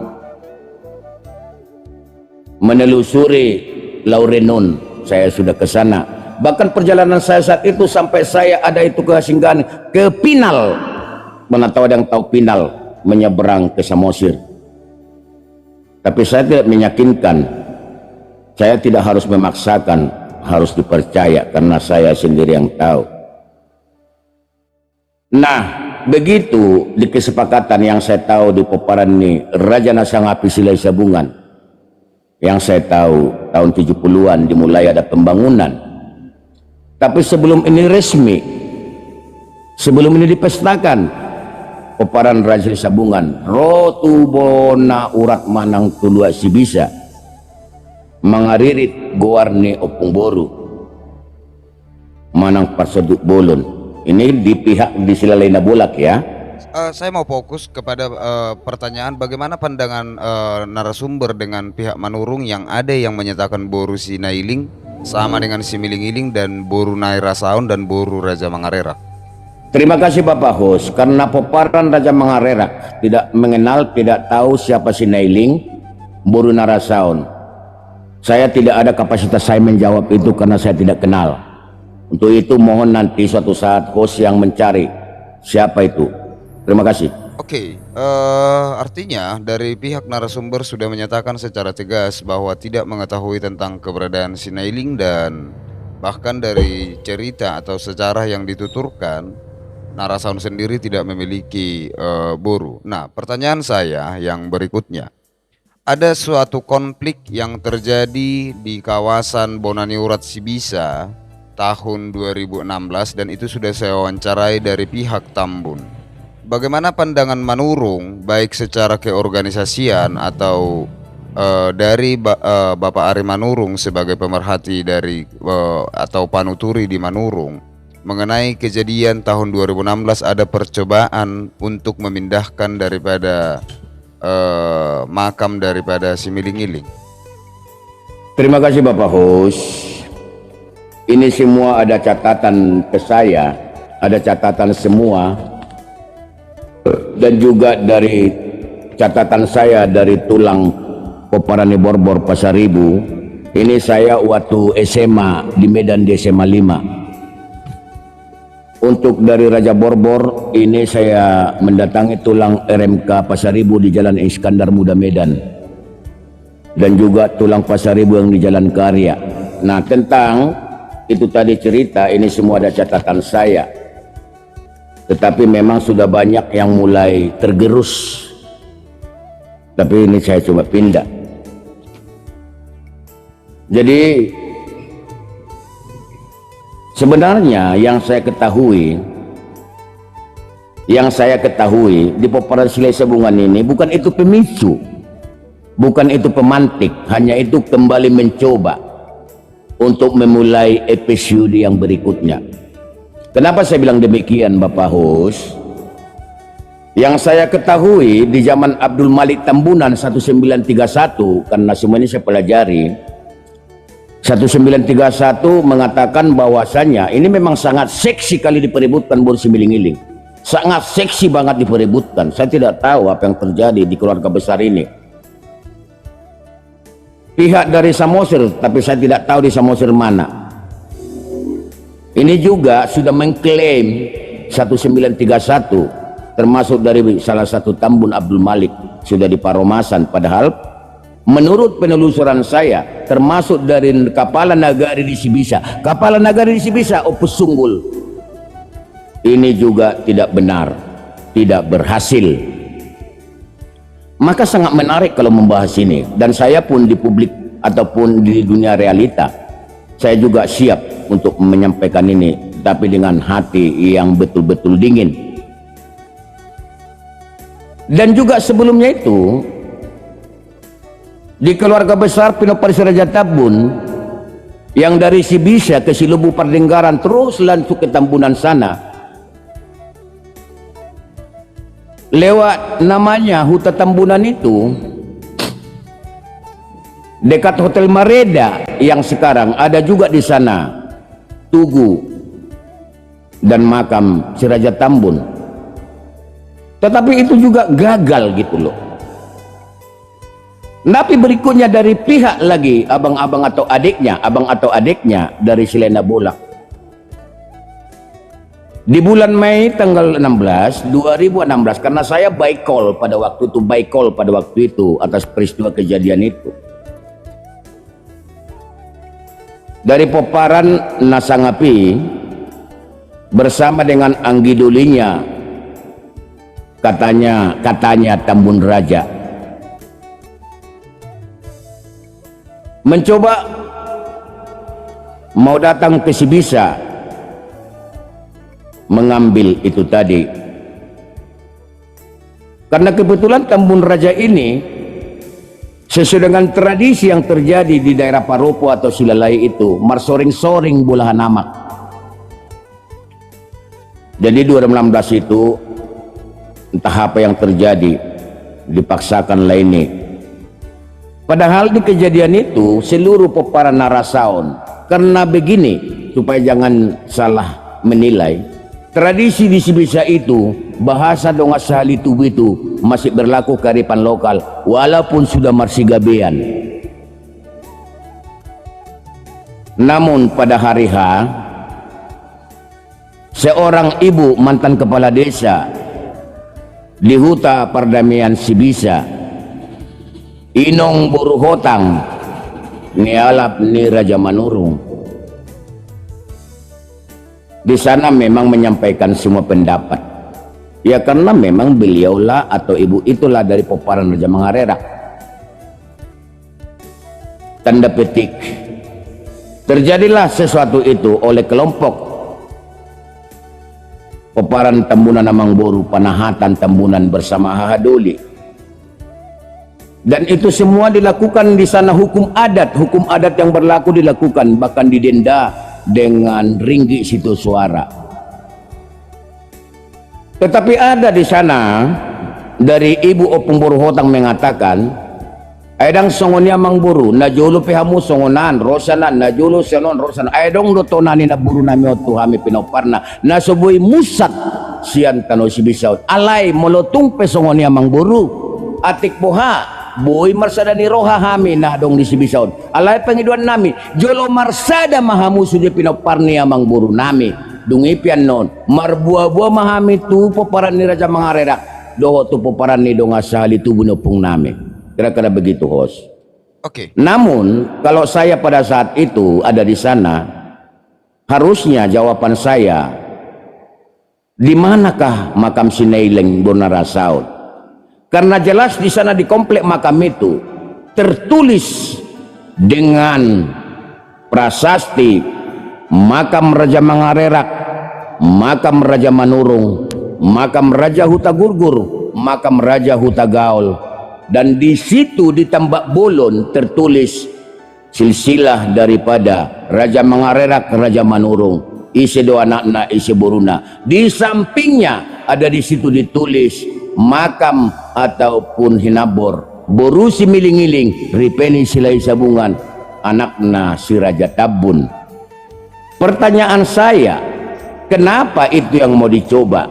menelusuri Laurenon. Saya sudah ke sana. Bahkan perjalanan saya saat itu sampai saya ada itu ke Singgahan, ke Pinal. Mana tahu ada yang tahu Pinal, menyeberang ke Samosir. Tapi saya tidak meyakinkan, saya tidak harus memaksakan, harus dipercaya karena saya sendiri yang tahu. Nah begitu di kesepakatan yang saya tahu di peparan ini Raja Nasangapi Silai Sabungan, yang saya tahu tahun 70-an dimulai ada pembangunan. Tapi sebelum ini resmi, sebelum ini dipestakan, peparan Raja Sabungan rotu bona urat manang tulua si bisa mangaririt goarne opung boru manang paseduk bolon. Ini di pihak di Silalahi Nabolak ya. Saya mau fokus kepada pertanyaan bagaimana pandangan narasumber dengan pihak Manurung yang ada yang menyatakan Boru Sinailing sama dengan si Miling-iling dan Boru Nairasaon dan Boru Raja Mangarera. Terima kasih Bapak host, karena peparan Raja Mangarera tidak mengenal, tidak tahu siapa Sinailing, Boru Narasaon. Saya tidak ada kapasitas saya menjawab itu karena saya tidak kenal. Untuk itu mohon nanti suatu saat host yang mencari siapa itu. Terima kasih. Oke, artinya dari pihak narasumber sudah menyatakan secara tegas bahwa tidak mengetahui tentang keberadaan Sinailing, dan bahkan dari cerita atau sejarah yang dituturkan, Narasaon sendiri tidak memiliki Boru. Nah, pertanyaan saya yang berikutnya, ada suatu konflik yang terjadi di kawasan Bonaniurat Sibisa tahun 2016 dan itu sudah saya wawancarai dari pihak Tambun. Bagaimana pandangan Manurung baik secara keorganisasian atau dari Bapak Ari Manurung sebagai pemerhati dari atau panuturi di Manurung mengenai kejadian tahun 2016 ada percobaan untuk memindahkan daripada makam daripada si Miling-iling. Terima kasih Bapak host. Ini semua ada catatan ke saya, ada catatan semua, dan juga dari catatan saya dari tulang Peparani Borbor Pasaribu. Ini saya waktu SMA di Medan di SMA 5. Untuk dari Raja Borbor ini saya mendatangi tulang RMK Pasaribu di Jalan Iskandar Muda Medan, dan juga tulang Pasaribu yang di Jalan Karya. Nah tentang itu tadi cerita, ini semua ada catatan saya. Tetapi memang sudah banyak yang mulai tergerus. Tapi ini saya coba pindah. Jadi sebenarnya yang saya ketahui di peperangan Silai Sabungan ini bukan itu pemicu, bukan itu pemantik, hanya itu kembali mencoba untuk memulai episode yang berikutnya. Kenapa saya bilang demikian, Bapak Host? Yang saya ketahui di zaman Abdul Malik Tambunan 1931, karena semua ini saya pelajari, 1931 mengatakan bahwasanya ini memang sangat seksi kali diperebutkan Bor Similing-Iling, sangat seksi banget diperebutkan. Saya tidak tahu apa yang terjadi di keluarga besar ini. Pihak dari Samosir, tapi saya tidak tahu di Samosir mana. Ini juga sudah mengklaim 1931 termasuk dari salah satu Tambun Abdul Malik sudah di Paromasan, padahal menurut penelusuran saya termasuk dari Kapala Nagari di Sibisa. Kapala Nagari di Sibisa Opus Sunggul ini juga tidak benar, tidak berhasil. Maka sangat menarik kalau membahas ini, dan saya pun di publik ataupun di dunia realita saya juga siap untuk menyampaikan ini, tapi dengan hati yang betul-betul dingin. Dan juga sebelumnya itu di keluarga besar Pinoparisi Raja Tambun yang dari Sibisa ke Silubu Pardenggaran terus langsung ke Tambunan sana, lewat namanya Huta Tambunan itu, dekat Hotel Mareda yang sekarang ada juga di sana tugu dan makam si Raja Tambun. Tetapi itu juga gagal gitu loh. Tapi berikutnya dari pihak lagi abang atau adiknya dari Silena Bolak, di bulan Mei tanggal 16 2016, karena saya by call pada waktu itu atas peristiwa kejadian itu, dari Poparan Nasangapi bersama dengan Anggidulinya, katanya Tambun Raja mencoba mau datang ke Sibisa mengambil itu tadi, karena kebetulan Tambun Raja ini sesuai dengan tradisi yang terjadi di daerah Paropo atau Silalai itu, marsoring-soring bulahan amak. Jadi 2016 itu entah apa yang terjadi, dipaksakan lainnya. Padahal di kejadian itu seluruh peparan Narasaon, karena begini supaya jangan salah menilai, tradisi di Sibisa itu bahasa Donga Sahali Tubu itu masih berlaku kearifan lokal walaupun sudah marsigabean. Namun pada hari H, seorang ibu mantan kepala desa di Huta Pardamian Sibisa, Inong Buruhotang nialap ni Raja Manurung, di sana memang menyampaikan semua pendapat, ya karena memang beliaulah atau ibu itulah dari Poparan Raja Mangarerak. Tanda petik, terjadilah sesuatu itu oleh kelompok Poparan Tambunan Amangboru Panahatan Tambunan bersama Hahadoli, dan itu semua dilakukan di sana. Hukum adat yang berlaku dilakukan, bahkan didenda dengan ringgi situ suara. Tetapi ada di sana dari Ibu Opung Buruhotang mengatakan, Aidang songonia mangburu na jolo pehamu songonan rosanan na jolo senon rosanan aidong dotonani na buru nami otu hami pinoparna na soboy musat sian tano Sibisaon alay molotung pe songonia mangburu atik boha boy marsada ni roha hami na dong di Sibisaon alay pengiduan nami jolo marsada mahamu sudi pinoparni amang buru nami dungipian non marbuah-buah mahami tu poparan ni Raja Mangarerak doho tu poparan ni Donga Sahali tu bunopung nami. Kira-kira begitu, host. Oke. Namun kalau saya pada saat itu ada di sana, harusnya jawaban saya, di manakah makam Sinaileng Bonarasaon? Karena jelas di sana di komplek makam itu tertulis dengan prasasti makam Raja Mangarerak, makam Raja Manurung, makam Raja Huta Gurgur, makam Raja Huta Gaul, dan di situ di Tambak Bolon tertulis silsilah daripada Raja Mangarerak, Raja Manurung, isi dua anak isi Boruna. Di sampingnya ada di situ ditulis makam ataupun hinabor Boru si Miling-iling, Ripeni Silai Sabungan, anakna si Raja Tabun. Pertanyaan saya, kenapa itu yang mau dicoba?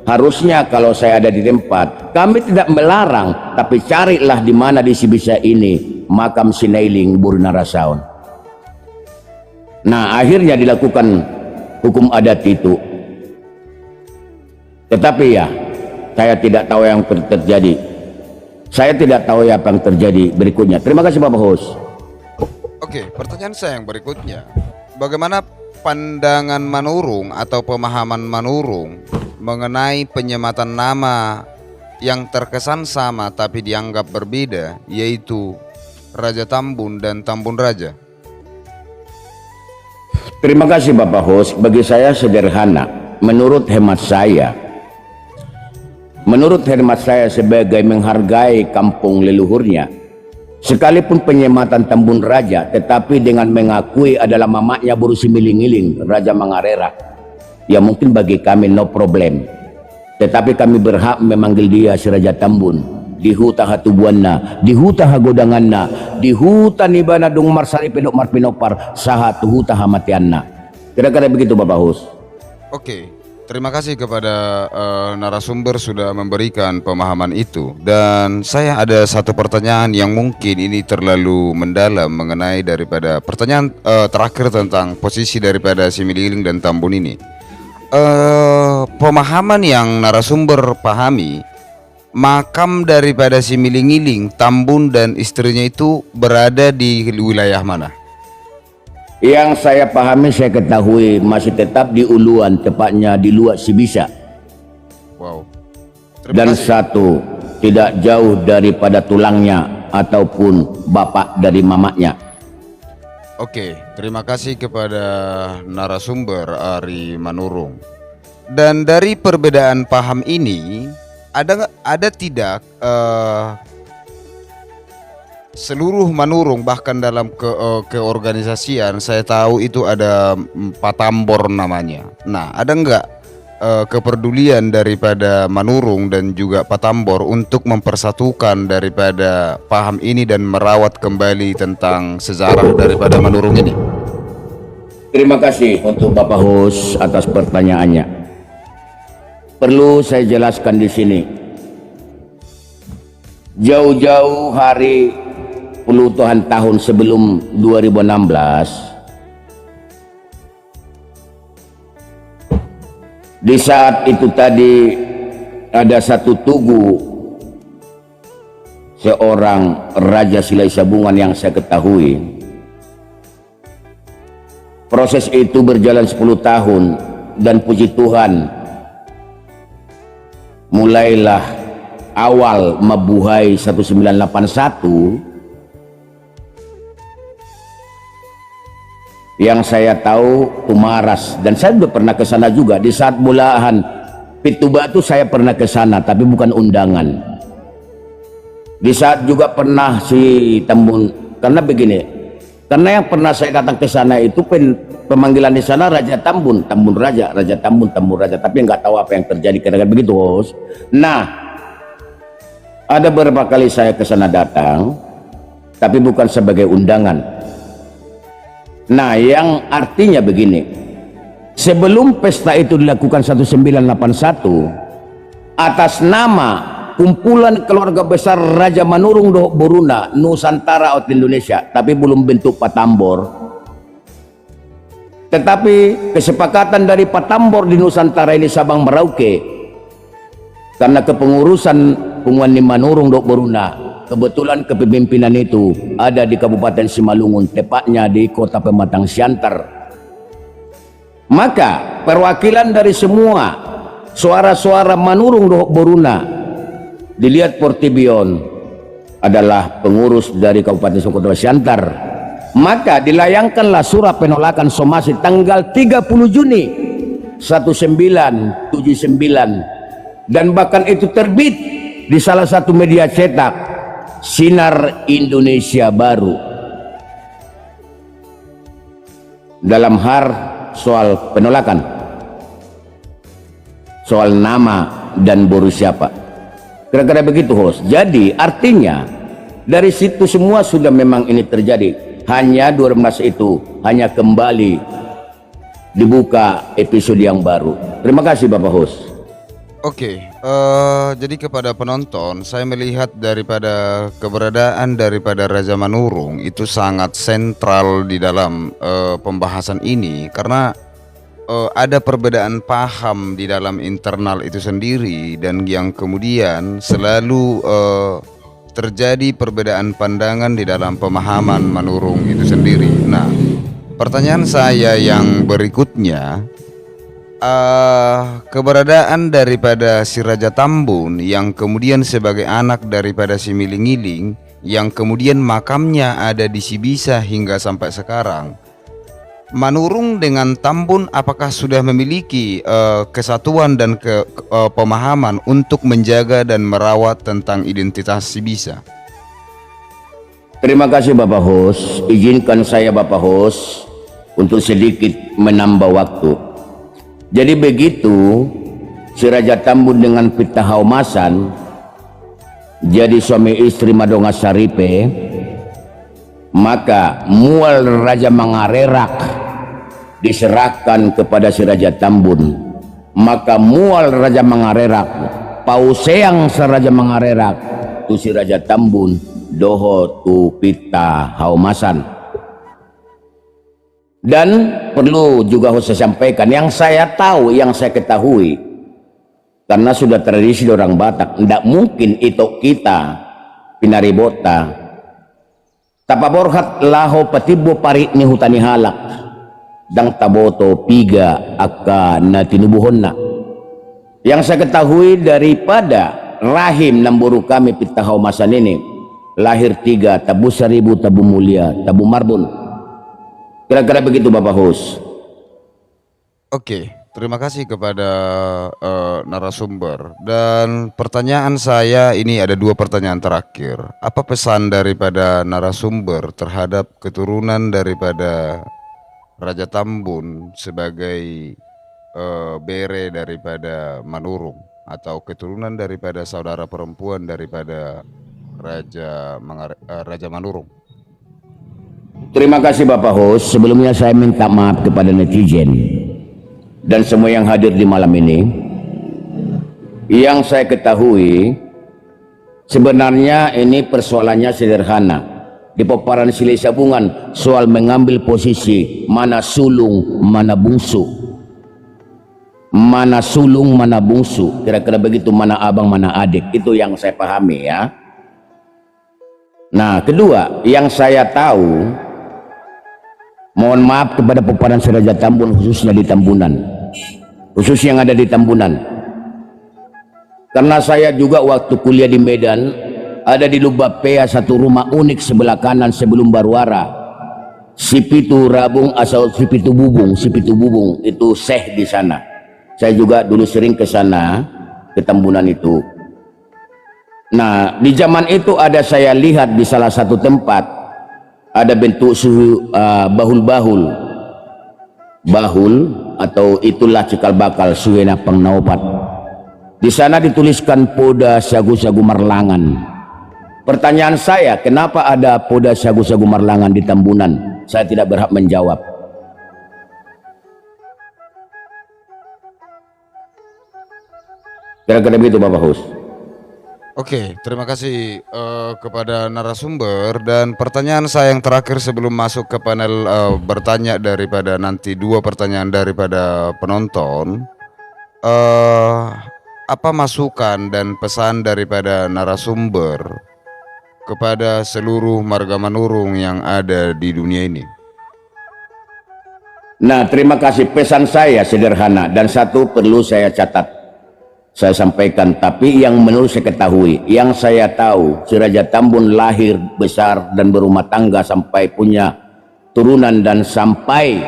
Harusnya kalau saya ada di tempat, kami tidak melarang, tapi carilah di mana di Sibisa ini makam Sinailing Boruna Rasaon. Nah, akhirnya dilakukan hukum adat itu. Tetapi ya, saya tidak tahu yang terjadi. Saya tidak tahu apa yang terjadi berikutnya. Terima kasih Bapak Host. Oke, pertanyaan saya yang berikutnya, bagaimana pandangan Manurung atau pemahaman Manurung mengenai penyematan nama yang terkesan sama tapi dianggap berbeda, yaitu Raja Tambun dan Tambun Raja? Terima kasih Bapak Host. Bagi saya sederhana. Menurut hemat saya sebagai menghargai kampung leluhurnya, sekalipun penyematan Tambun Raja tetapi dengan mengakui adalah mamaknya Boru si Miling-iling, Raja Mangarerak, ya mungkin bagi kami no problem, tetapi kami berhak memanggil dia si Raja Tambun di huta hatubuanna, di huta hagodanganna, di huta nibana dung marsari pedok marpinopar sahatu huta hamatianna. Kira-kira begitu Bapak Host. Oke, terima kasih kepada narasumber sudah memberikan pemahaman itu. Dan saya ada satu pertanyaan yang mungkin ini terlalu mendalam mengenai daripada pertanyaan terakhir tentang posisi daripada si Miling dan Tambun ini. Pemahaman yang narasumber pahami, makam daripada si Miling-iling, Tambun dan istrinya itu berada di wilayah mana? Yang saya pahami, saya ketahui masih tetap di Uluan, tepatnya di Luak Sibisa. Wow. Dan satu tidak jauh daripada tulangnya ataupun bapak dari mamaknya. Oke, terima kasih kepada narasumber Ari Manurung. Dan dari perbedaan paham ini, ada tidak seluruh Manurung bahkan dalam keorganisasian saya tahu itu ada Patambor namanya. Nah, ada enggak kepedulian daripada Manurung dan juga Patambor untuk mempersatukan daripada paham ini dan merawat kembali tentang sejarah daripada Manurung ini? Terima kasih untuk Bapak Host atas pertanyaannya. Perlu saya jelaskan di sini. Jauh-jauh hari puluhan tahun sebelum 2016, di saat itu tadi ada satu tugu seorang Raja Silai Sabungan yang saya ketahui. Proses itu berjalan 10 tahun dan puji Tuhan mulailah awal Mabuhay 1981 yang saya tahu Tumaras, dan saya sudah pernah ke sana juga di saat mulahan Pitu Batu. Saya pernah ke sana tapi bukan undangan. Di saat juga pernah si Tambun, karena begini, karena yang pernah saya datang ke sana itu pemanggilan di sana Raja Tambun, Tambun Raja, Raja Tambun, Tambun Raja, tapi nggak tahu apa yang terjadi kira-kira begitu, Host. Nah, ada beberapa kali saya ke sana datang tapi bukan sebagai undangan. Nah, yang artinya begini, sebelum pesta itu dilakukan 1981 atas nama kumpulan keluarga besar Raja Manurung Dohok Boruna Nusantara out Indonesia, tapi belum bentuk Patambor. Tetapi kesepakatan dari Patambor di Nusantara ini Sabang Merauke, karena kepengurusan Punguan Manurung Dohok Boruna, kebetulan kepemimpinan itu ada di Kabupaten Simalungun, tepatnya di Kota Pematang Siantar. Maka perwakilan dari semua suara-suara Manurung Dohok Boruna dilihat Portibion adalah pengurus dari Kabupaten Kota Siantar, maka dilayangkanlah surat penolakan somasi tanggal 30 Juni 1979, dan bahkan itu terbit di salah satu media cetak, Sinar Indonesia Baru, dalam hal soal penolakan, soal nama dan boru siapa, kira-kira begitu host. Jadi artinya dari situ semua sudah memang ini terjadi. Hanya 12 itu hanya kembali dibuka episode yang baru. Terima kasih Bapak host. Oke, jadi kepada penonton, saya melihat daripada keberadaan daripada Raja Manurung itu sangat sentral di dalam pembahasan ini, karena ada perbedaan paham di dalam internal itu sendiri, dan yang kemudian selalu terjadi perbedaan pandangan di dalam pemahaman Manurung itu sendiri. Nah, pertanyaan saya yang berikutnya, keberadaan daripada si Raja Tambun yang kemudian sebagai anak daripada si Miling-Iling, yang kemudian makamnya ada di Sibisa hingga sampai sekarang, Manurung dengan Tambun apakah sudah memiliki kesatuan dan pemahaman untuk menjaga dan merawat tentang identitas Sibisa? Terima kasih Bapak host. Izinkan saya Bapak host untuk sedikit menambah waktu. Jadi begitu si Raja Tambun dengan Pita Haumasan jadi suami istri Madonga Saripe, maka mual Raja Mangarerak diserahkan kepada si Raja Tambun. Maka mual Raja Mangarerak, pauseang si Raja Mangarerak tu si Raja Tambun doho tu Pita Haumasan. Dan perlu juga harus saya sampaikan, yang saya tahu, yang saya ketahui, karena sudah tradisi orang Batak, tidak mungkin itu kita pinaribota tapaborhat laho patibo parit ni hutani halak dang taboto piga aka na tinubuhon na. Yang saya ketahui daripada rahim namburu kami Pita Haumasan ini, lahir 3, tabu 1000, tabu mulia, tabu marbun. Kira-kira begitu Bapak host. Oke, terima kasih kepada narasumber. Dan pertanyaan saya ini ada 2 pertanyaan terakhir. Apa pesan daripada narasumber terhadap keturunan daripada Raja Tambun sebagai bere daripada Manurung, atau keturunan daripada saudara perempuan daripada Raja Manurung? Terima kasih Bapak host. Sebelumnya saya minta maaf kepada netizen dan semua yang hadir di malam ini. Yang saya ketahui sebenarnya ini persoalannya sederhana. Di paparan silih sabungan soal mengambil posisi mana sulung mana bungsu, mana sulung mana bungsu, kira-kira begitu, mana abang mana adik, itu yang saya pahami ya. Nah, kedua yang saya tahu, mohon maaf kepada peparan Raja Tambun, khususnya di Tambunan, khusus yang ada di Tambunan, karena saya juga waktu kuliah di Medan ada di Lubapea satu rumah unik sebelah kanan sebelum Baruara, Sipitu Rabung asal Sipitu Bubung itu Syekh di sana. Saya juga dulu sering ke sana, ke Tambunan itu. Nah, di zaman itu ada saya lihat di salah satu tempat ada bentuk suhu bahul atau itulah cikal bakal suwena pengnaupat. Di sana dituliskan Poda Sagu-Sagu Marlangan. Pertanyaan saya, kenapa ada Poda Sagu-Sagu Marlangan di Tambunan? Saya tidak berhak menjawab. Kira-kira begitu Bapak host. Oke, terima kasih kepada narasumber. Dan pertanyaan saya yang terakhir sebelum masuk ke panel bertanya daripada nanti 2 pertanyaan daripada penonton, apa masukan dan pesan daripada narasumber kepada seluruh marga Manurung yang ada di dunia ini? Nah, terima kasih. Pesan saya sederhana dan satu perlu saya catat, saya sampaikan, tapi yang menurut saya ketahui, yang saya tahu, si Raja Tambun lahir, besar dan berumah tangga sampai punya turunan dan sampai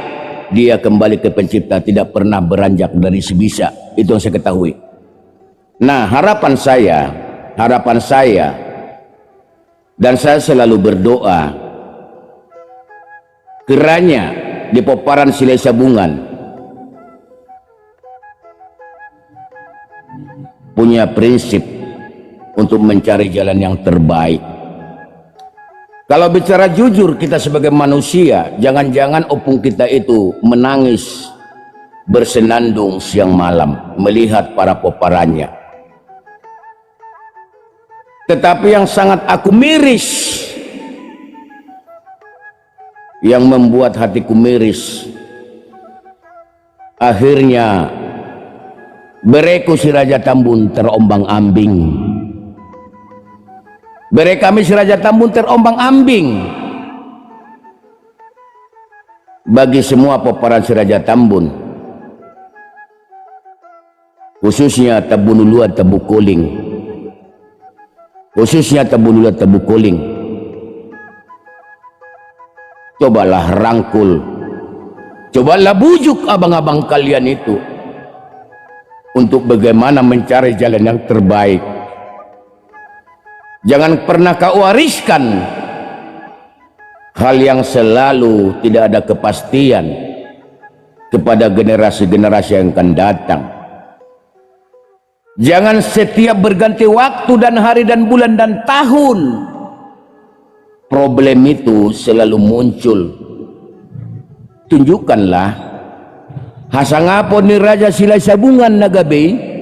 dia kembali ke pencipta, tidak pernah beranjak dari sebisa. Itu yang saya ketahui. Nah, harapan saya dan saya selalu berdoa kiranya di peparan Silai Sabungan punya prinsip untuk mencari jalan yang terbaik. Kalau bicara jujur, kita sebagai manusia, jangan-jangan opung kita itu menangis bersenandung siang malam melihat para peparannya. Tetapi yang sangat aku miris, yang membuat hatiku miris, akhirnya bereku si Raja Tambun terombang-ambing. Bere kami si Raja Tambun terombang-ambing. Bagi semua peparan si Raja Tambun, khususnya Tabunuluan Tabukuling, cobalah rangkul, cobalah bujuk abang-abang kalian itu untuk bagaimana mencari jalan yang terbaik. Jangan pernah kau wariskan hal yang selalu tidak ada kepastian kepada generasi-generasi yang akan datang. Jangan setiap berganti waktu dan hari dan bulan dan tahun problem itu selalu muncul. Tunjukkanlah hasangapon ni Raja Silai Sabungan Nagabe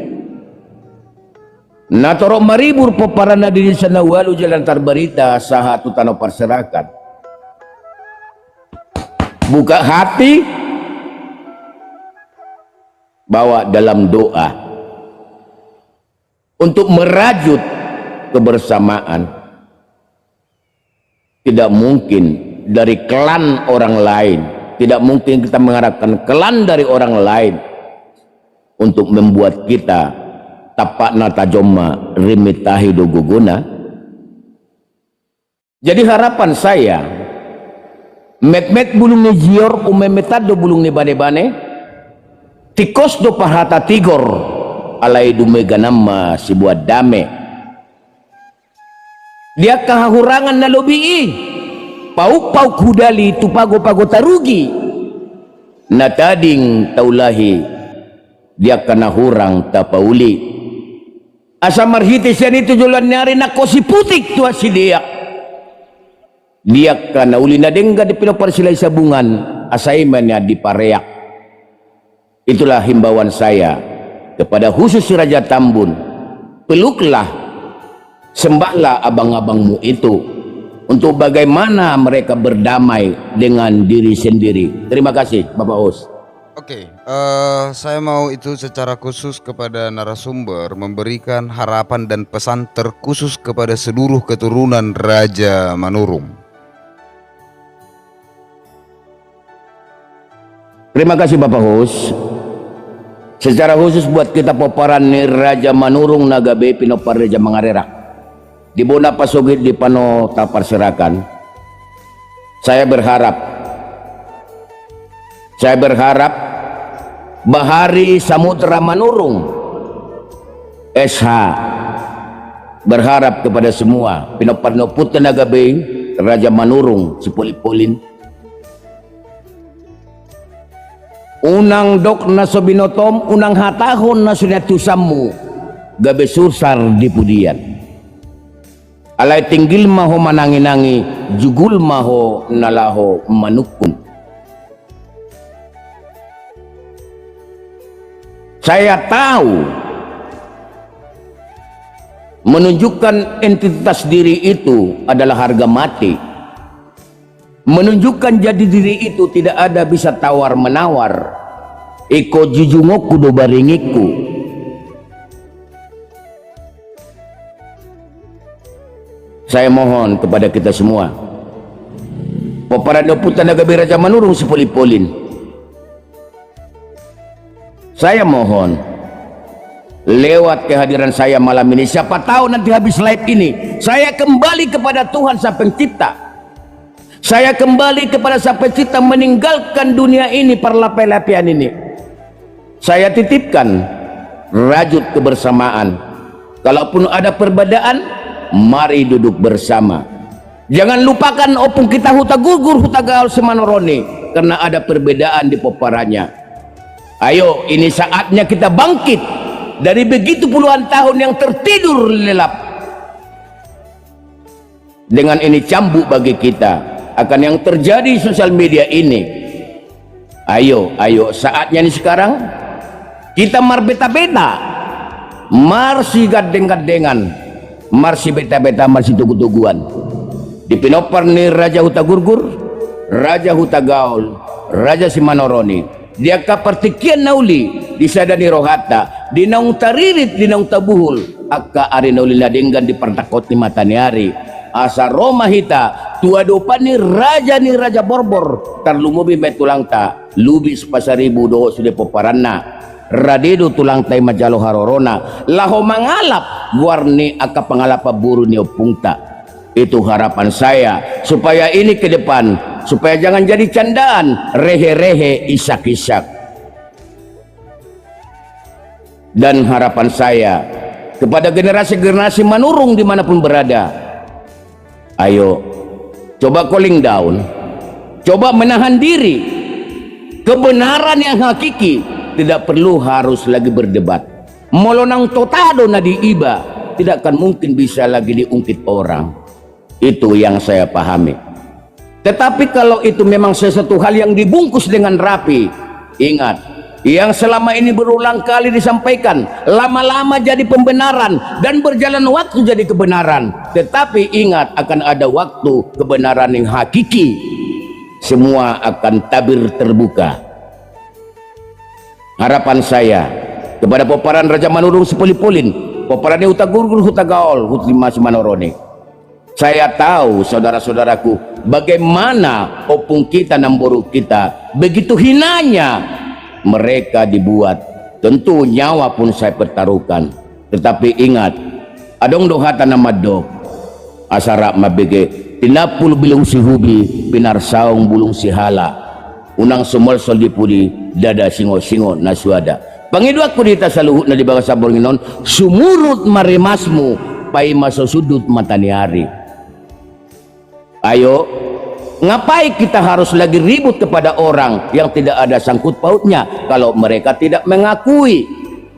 natoro maribur peparana di sana walu jalan tarbarita saha tu tanah parserakan. Buka hati, bawa dalam doa untuk merajut kebersamaan. Tidak mungkin dari klan orang lain, tidak mungkin kita mengharapkan klan dari orang lain untuk membuat kita tapak nata joma rimitahi doguguna. Jadi harapan saya, met bulung ni jior umemetado bulung ni bane-bane tikos do pahata tigor alai dumeganama si buat dame. Dia kahurangan na lobii pauk-pauk hudali tupago-pago tarugi na tading taulahi dia kana hurang tapauli. Asa marhitis yan itu julan nyari na kosi putik tua si dia kana uli na dengga di pinopar Silai Sabungan asaimannya di pareak. Itulah himbauan saya kepada khusus Raja Tambun, peluklah, sembahlah abang-abangmu itu untuk bagaimana mereka berdamai dengan diri sendiri. Terima kasih Bapak Os. Oke, saya mau itu secara khusus kepada narasumber memberikan harapan dan pesan terkhusus kepada seluruh keturunan Raja Manurung. Terima kasih Bapak Hos. Secara khusus buat kita peparan ni Raja Manurung Nagabe pinopar Raja Mangarerak di bona pasugid di pano tapar serakan. Saya berharap Bahari Samudra Manurung SH berharap kepada semua pinoparnoput Nagabe Raja Manurung si Pulipulin unang dok na sobinotom unang hatahon na sunatusammu gabe sursar di pudian alay tinggil maho mananginangi jugul maho nalaho manukun. Saya tahu menunjukkan entitas diri itu adalah harga mati. Menunjukkan jadi diri itu tidak ada bisa tawar menawar. Iko jujungoku do baringiku. Saya mohon kepada kita semua, peparanda putan Nagabe Raja Manurung sepolipolin, saya mohon lewat kehadiran saya malam ini, siapa tahu nanti habis live ini saya kembali kepada Tuhan Sang Pencipta. Saya kembali kepada sampai kita meninggalkan dunia ini perlapai-lapian ini. Saya titipkan rajut kebersamaan. Kalaupun ada perbedaan, mari duduk bersama. Jangan lupakan opung kita huta gugur huta gaul semanoroni karena ada perbedaan di peperannya. Ayo, ini saatnya kita bangkit dari begitu puluhan tahun yang tertidur lelap. Dengan ini cambuk bagi kita akan yang terjadi sosial media ini. Ayo saatnya ini sekarang kita marbeta-beta, marsi gadeng-gadengan, marsi beta-beta, marsi tugu-tuguan. Di pinopar ni Raja Huta Gurgur, Raja Huta Gaul, Raja Simanoroni. Dia kapartikian nauli di sadani rohata, di naung taririt, di naung tabuhul, akka ari nauli ladenggan di partakot ni mataniari. Asa Roma hita tua dopan ni Raja Borbor tarlumubi metulang ta lubis pasaribu doho sude poparanna radedo tulang tay majalo harorona laho mangalap warni aka pangalapa buru ni opungta. Itu harapan saya supaya ini ke depan, supaya jangan jadi candaan rehe-rehe isak-isak. Dan harapan saya kepada generasi-generasi manurung dimanapun berada, ayo coba cooling down, coba menahan diri. Kebenaran yang hakiki tidak perlu harus lagi berdebat. Molonang totado na diiba tidak akan mungkin bisa lagi diungkit orang. Itu yang saya pahami. Tetapi kalau itu memang sesuatu hal yang dibungkus dengan rapi, ingat, yang selama ini berulang kali disampaikan, lama-lama jadi pembenaran dan berjalan waktu jadi kebenaran. Tetapi ingat, akan ada waktu kebenaran yang hakiki. Semua akan tabir terbuka. Harapan saya kepada peparan Raja Manurung Sepolipolin, peparan Huta Gurgur, Huta Gaul, Huta Lima Simanoroni. Saya tahu saudara-saudaraku bagaimana opung kita namboru kita begitu hinanya mereka dibuat. Tentu nyawa pun saya pertaruhkan. Tetapi ingat, adong dohata nama dok asara mabege tinapul bilung si hubi pinar saung bulung si hala unang sumol sol dipudi dada singo-singo nasuada. Pangidwa ko dita sa luhut na di baga sabor nginon sumurut marimasmu pai masosudut mataniari. Ayo, ngapain kita harus lagi ribut kepada orang yang tidak ada sangkut pautnya kalau mereka tidak mengakui?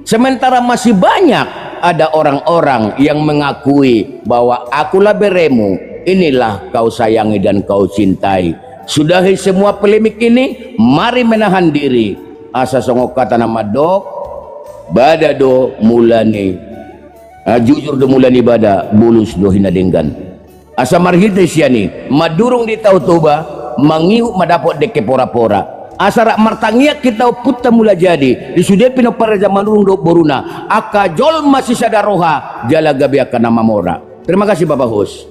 Sementara masih banyak ada orang-orang yang mengakui bahwa akulah beremu, inilah kau sayangi dan kau cintai. Sudahi semua polemik ini, mari menahan diri. Asa songok kata nama dok, badado mulani, jujur do mulani bada, bulus do hinadenggan. Asa marhite siani madurung di tau toba mangiu madapot deke pora-pora asara martangiak kita putta mula jadi di sude pino paraja manurung do boruna aka jol masih sadaroha jala gabi aka nama mora. Terima kasih Bapak Hus.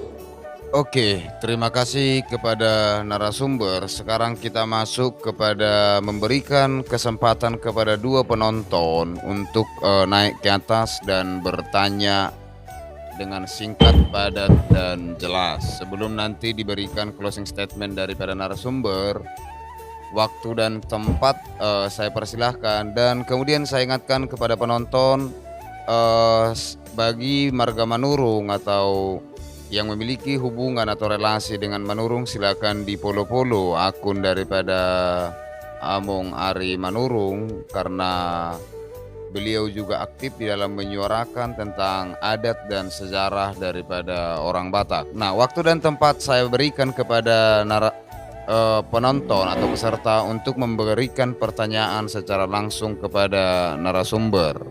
Oke, terima kasih kepada narasumber. Sekarang kita masuk kepada memberikan kesempatan kepada dua penonton untuk naik ke atas dan bertanya dengan singkat, padat, dan jelas. Sebelum nanti diberikan closing statement daripada narasumber, waktu dan tempat saya persilahkan. Dan kemudian saya ingatkan kepada penonton, bagi marga Manurung atau yang memiliki hubungan atau relasi dengan Manurung, silakan di follow akun daripada Among Ari Manurung, karena beliau juga aktif di dalam menyuarakan tentang adat dan sejarah daripada orang Batak. Nah, waktu dan tempat saya berikan kepada penonton atau peserta untuk memberikan pertanyaan secara langsung kepada narasumber.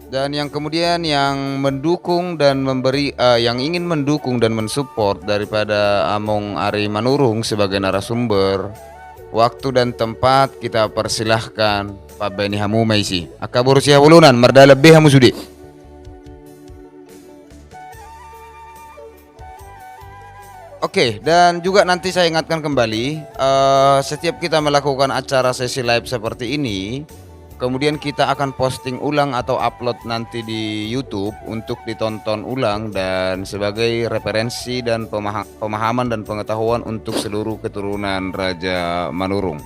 Dan yang kemudian yang mendukung dan yang ingin mendukung dan mensupport daripada Among Ari Manurung sebagai narasumber, waktu dan tempat kita persilahkan Pak Beni Hamu Maisi. Akabur siya bulunan, marda lebih hamu sudi. Oke, dan juga nanti saya ingatkan kembali, setiap kita melakukan acara sesi live seperti ini, Kemudian kita akan posting ulang atau upload nanti di YouTube untuk ditonton ulang dan sebagai referensi dan pemahaman dan pengetahuan untuk seluruh keturunan Raja Manurung.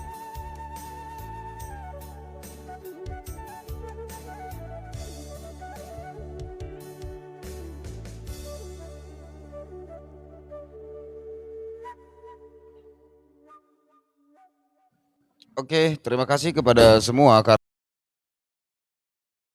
Oke, terima kasih kepada semua.